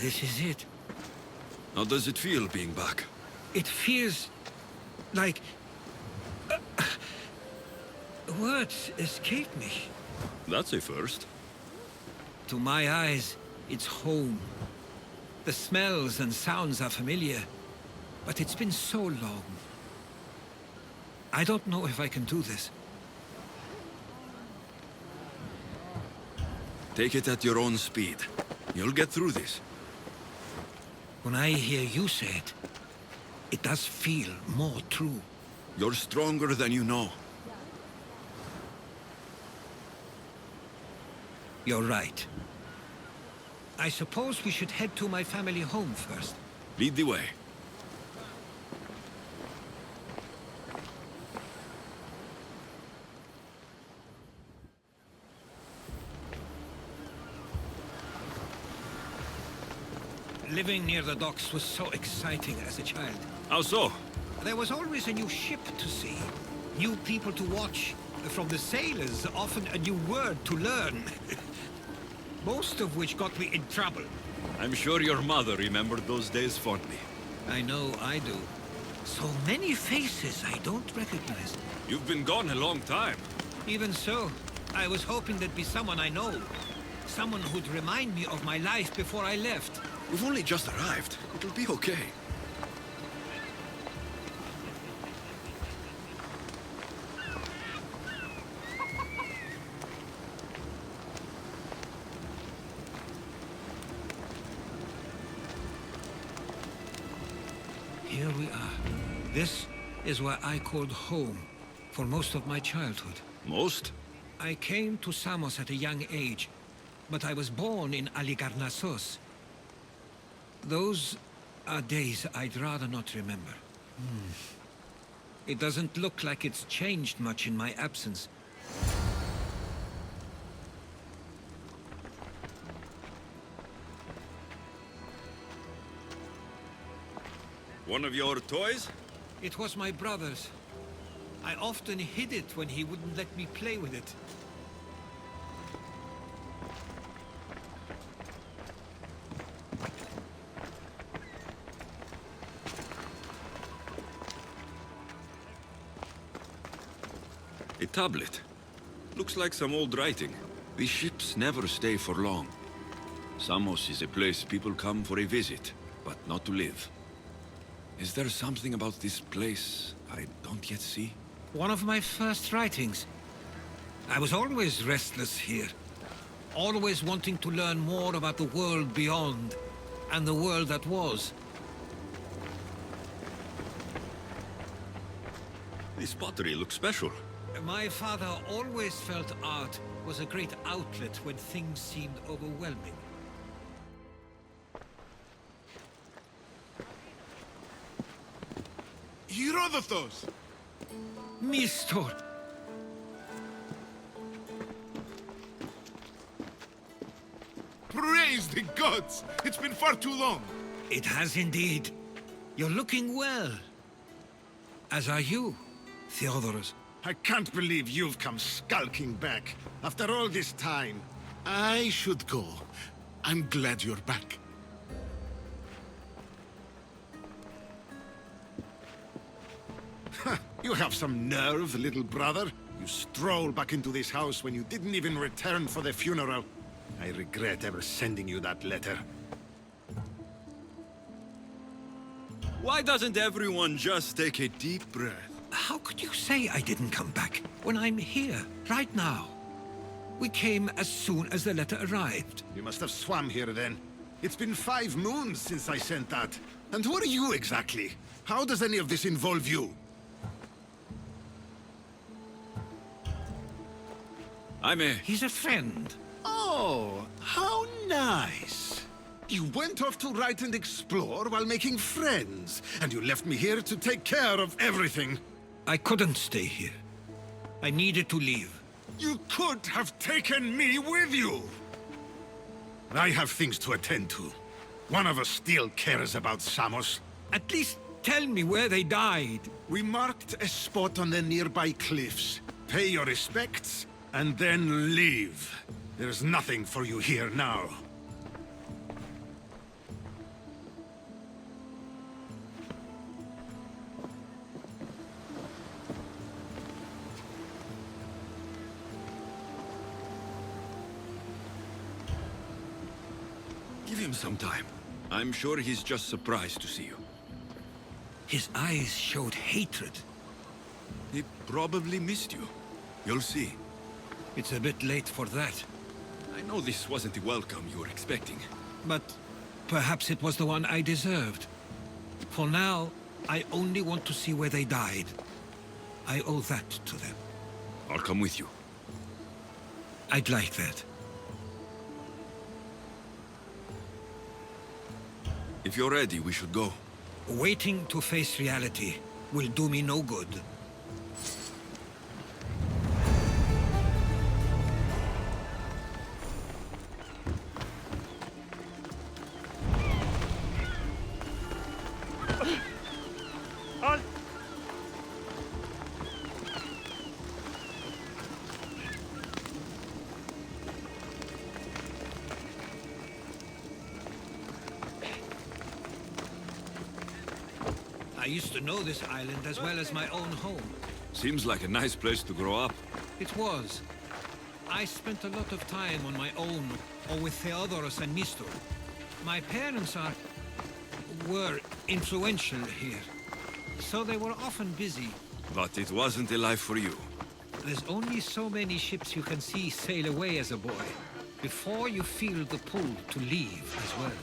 This is it. How does it feel being back? It feels like... words escape me. That's a first. To my eyes, it's home. The smells and sounds are familiar, but it's been so long. I don't know if I can do this. Take it at your own speed. You'll get through this. When I hear you say it, it does feel more true. You're stronger than you know. You're right. I suppose we should head to my family home first. Lead the way. Living near the docks was so exciting as a child. How so? There was always a new ship to see, new people to watch. From the sailors, often a new word to learn. Most of which got me in trouble. I'm sure your mother remembered those days fondly. I know I do. So many faces I don't recognize. You've been gone a long time. Even so, I was hoping there'd be someone I know. Someone who'd remind me of my life before I left. We've only just arrived. It'll be okay. Here we are. This is where I called home for most of my childhood. Most? I came to Samos at a young age, but I was born in Aligarnassos. Those are days I'd rather not remember. It doesn't look like it's changed much in my absence. One of your toys? It was my brother's. I often hid it when he wouldn't let me play with it. A tablet. Looks like some old writing. These ships never stay for long. Samos is a place people come for a visit, but not to live. Is there something about this place I don't yet see? One of my first writings. I was always restless here. Always wanting to learn more about the world beyond, and the world that was. This pottery looks special. My father always felt art was a great outlet when things seemed overwhelming. Herodotus! Mistor! Praise the gods! It's been far too long. It has indeed. You're looking well. As are you, Theodorus. I can't believe you've come skulking back. After all this time, I should go. I'm glad you're back. You have some nerve, little brother. You stroll back into this house when you didn't even return for the funeral. I regret ever sending you that letter. Why doesn't everyone just take a deep breath? How could you say I didn't come back when I'm here, right now? We came as soon as the letter arrived. You must have swum here then. It's been 5 moons since I sent that. And who are you exactly? How does any of this involve you? He's a friend. Oh, how nice. You went off to write and explore while making friends, and you left me here to take care of everything. I couldn't stay here. I needed to leave. You could have taken me with you! I have things to attend to. One of us still cares about Samos. At least tell me where they died. We marked a spot on the nearby cliffs. Pay your respects, and then leave. There's nothing for you here now. Give him some time. I'm sure he's just surprised to see you. His eyes showed hatred. He probably missed you. You'll see. It's a bit late for that. I know this wasn't the welcome you were expecting. But perhaps it was the one I deserved. For now, I only want to see where they died. I owe that to them. I'll come with you. I'd like that. If you're ready, we should go. Waiting to face reality will do me no good. Halt! I used to know this island as well as my own home. Seems like a nice place to grow up. It was. I spent a lot of time on my own, or with Theodoros and Mistor. My parents were influential here, so they were often busy. But it wasn't a life for you. There's only so many ships you can see sail away as a boy, before you feel the pull to leave as well.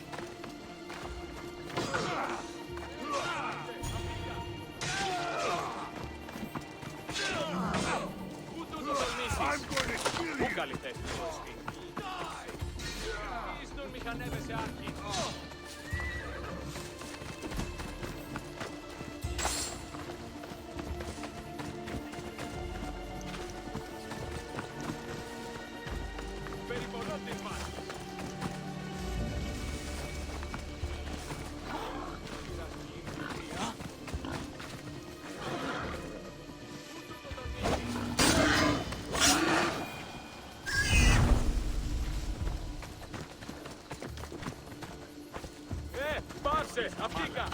I'm going to kill you! Πού καλή θέση στο σπίτι. Ίστον μηχανεύεσαι άρχη. Περιπολώ τις μάχες. Πάψε, αφήκα!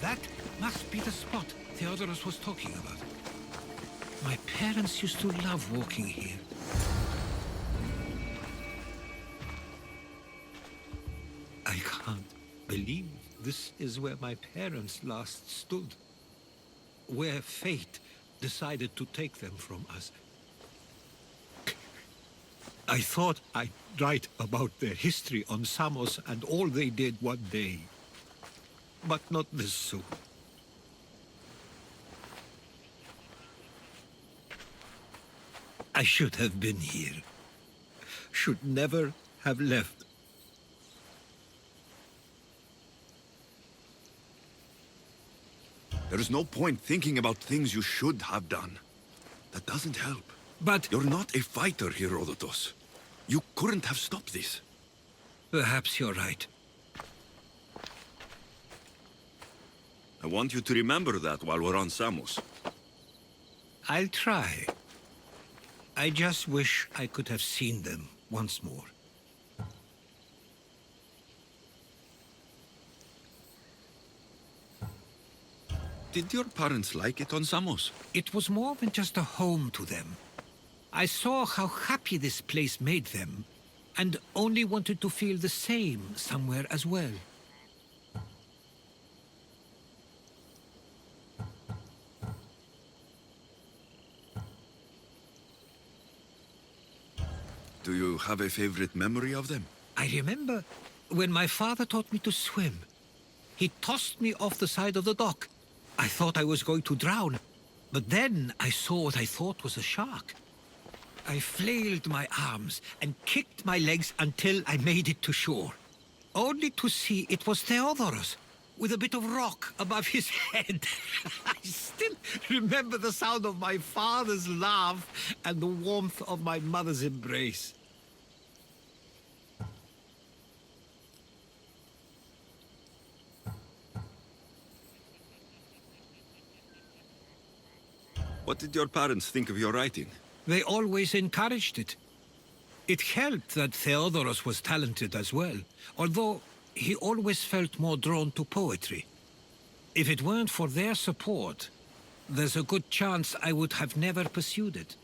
That must be the spot Theodoros was talking about. My parents used to love walking here. I can't believe this is where my parents last stood. Where fate decided to take them from us. I thought I'd write about their history on Samos and all they did one day. But not this soon. I should have been here. Should never have left. There is no point thinking about things you should have done. That doesn't help. But You're not a fighter, Herodotus. You couldn't have stopped this. perhaps you're right. I want you to remember that while we're on Samos. I'll try. I just wish I could have seen them once more. Did your parents like it on Samos? It was more than just a home to them. I saw how happy this place made them, and only wanted to feel the same somewhere as well. Do you have a favorite memory of them? I remember when my father taught me to swim. He tossed me off the side of the dock. I thought I was going to drown, but then I saw what I thought was a shark. I flailed my arms and kicked my legs until I made it to shore, only to see it was Theodoros, with a bit of rock above his head. I still remember the sound of my father's laugh and the warmth of my mother's embrace. What did your parents think of your writing? They always encouraged it. It helped that Theodoros was talented as well, although he always felt more drawn to poetry. If it weren't for their support, there's a good chance I would have never pursued it.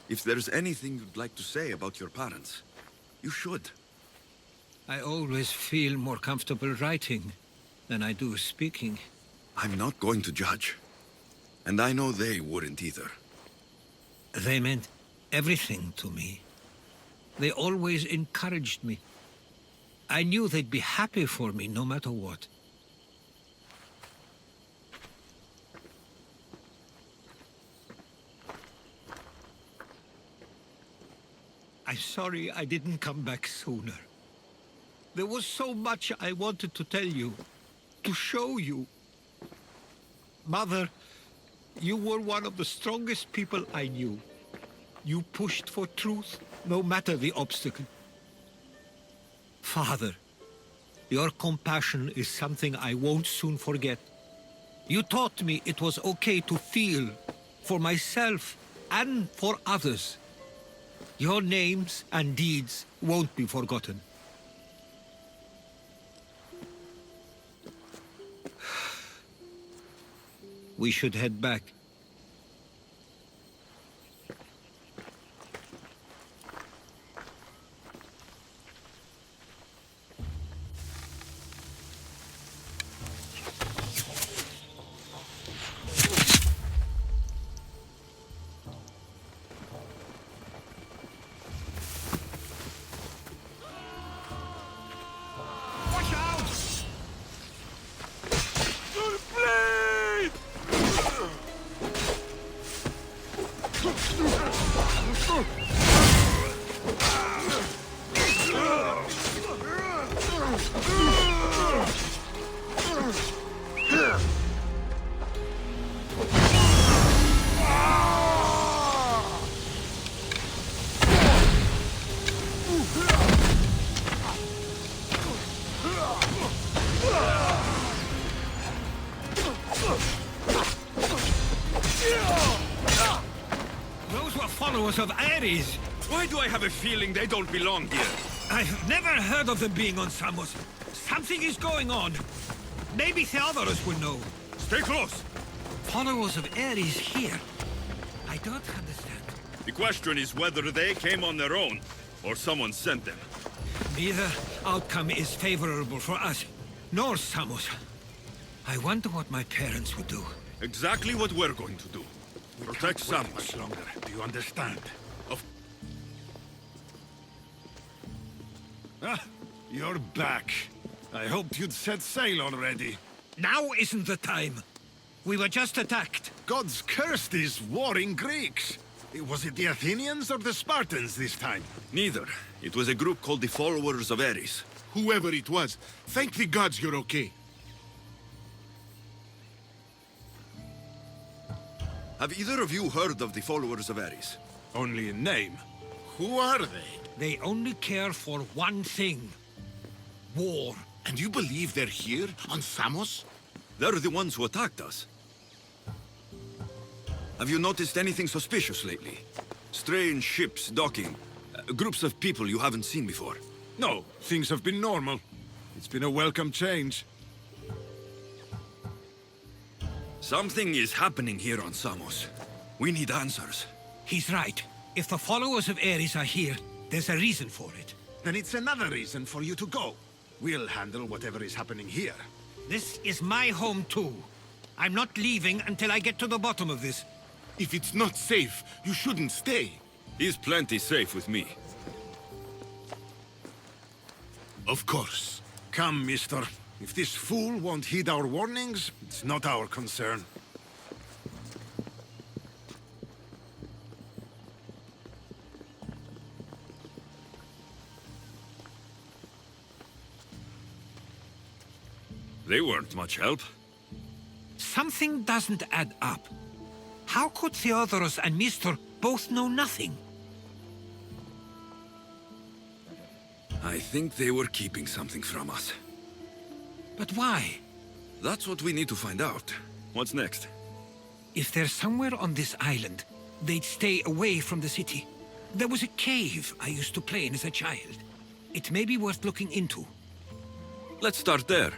If there's anything you'd like to say about your parents, you should. I always feel more comfortable writing than I do speaking. I'm not going to judge. And I know they wouldn't either. They meant everything to me. They always encouraged me. I knew they'd be happy for me no matter what. I'm sorry I didn't come back sooner. There was so much I wanted to tell you, to show you. Mother, you were one of the strongest people I knew. You pushed for truth, no matter the obstacle. Father, your compassion is something I won't soon forget. You taught me it was okay to feel, for myself and for others. Your names and deeds won't be forgotten. We should head back. Followers of Ares. Why do I have a feeling they don't belong here? I've never heard of them being on Samos. Something is going on. Maybe Theodorus will know. Stay close! Followers of Ares here? I don't understand. The question is whether they came on their own, or someone sent them. Neither outcome is favorable for us, nor Samos. I wonder what my parents would do. Exactly what we're going to do. Protect Samos. Much longer. Do you understand? You're back. I hoped you'd set sail already. Now isn't the time. We were just attacked. Gods cursed these warring Greeks. Was it the Athenians or the Spartans this time? Neither. It was a group called the Followers of Ares. Whoever it was, thank the gods you're okay. Have either of you heard of the Followers of Ares? Only in name. Who are they? They only care for one thing. War. And you believe they're here, on Samos? They're the ones who attacked us. Have you noticed anything suspicious lately? Strange ships docking, groups of people you haven't seen before. No, things have been normal. It's been a welcome change. Something is happening here on Samos. We need answers. He's right. If the followers of Ares are here, there's a reason for it. Then it's another reason for you to go. We'll handle whatever is happening here. This is my home too. I'm not leaving until I get to the bottom of this. If it's not safe, you shouldn't stay. He's plenty safe with me. Of course. Come, mister. If this fool won't heed our warnings, it's not our concern. They weren't much help. Something doesn't add up. How could Theodoros and Mistor both know nothing? I think they were keeping something from us. But why? That's what we need to find out. What's next? If they're somewhere on this island, they'd stay away from the city. There was a cave I used to play in as a child. It may be worth looking into. Let's start there.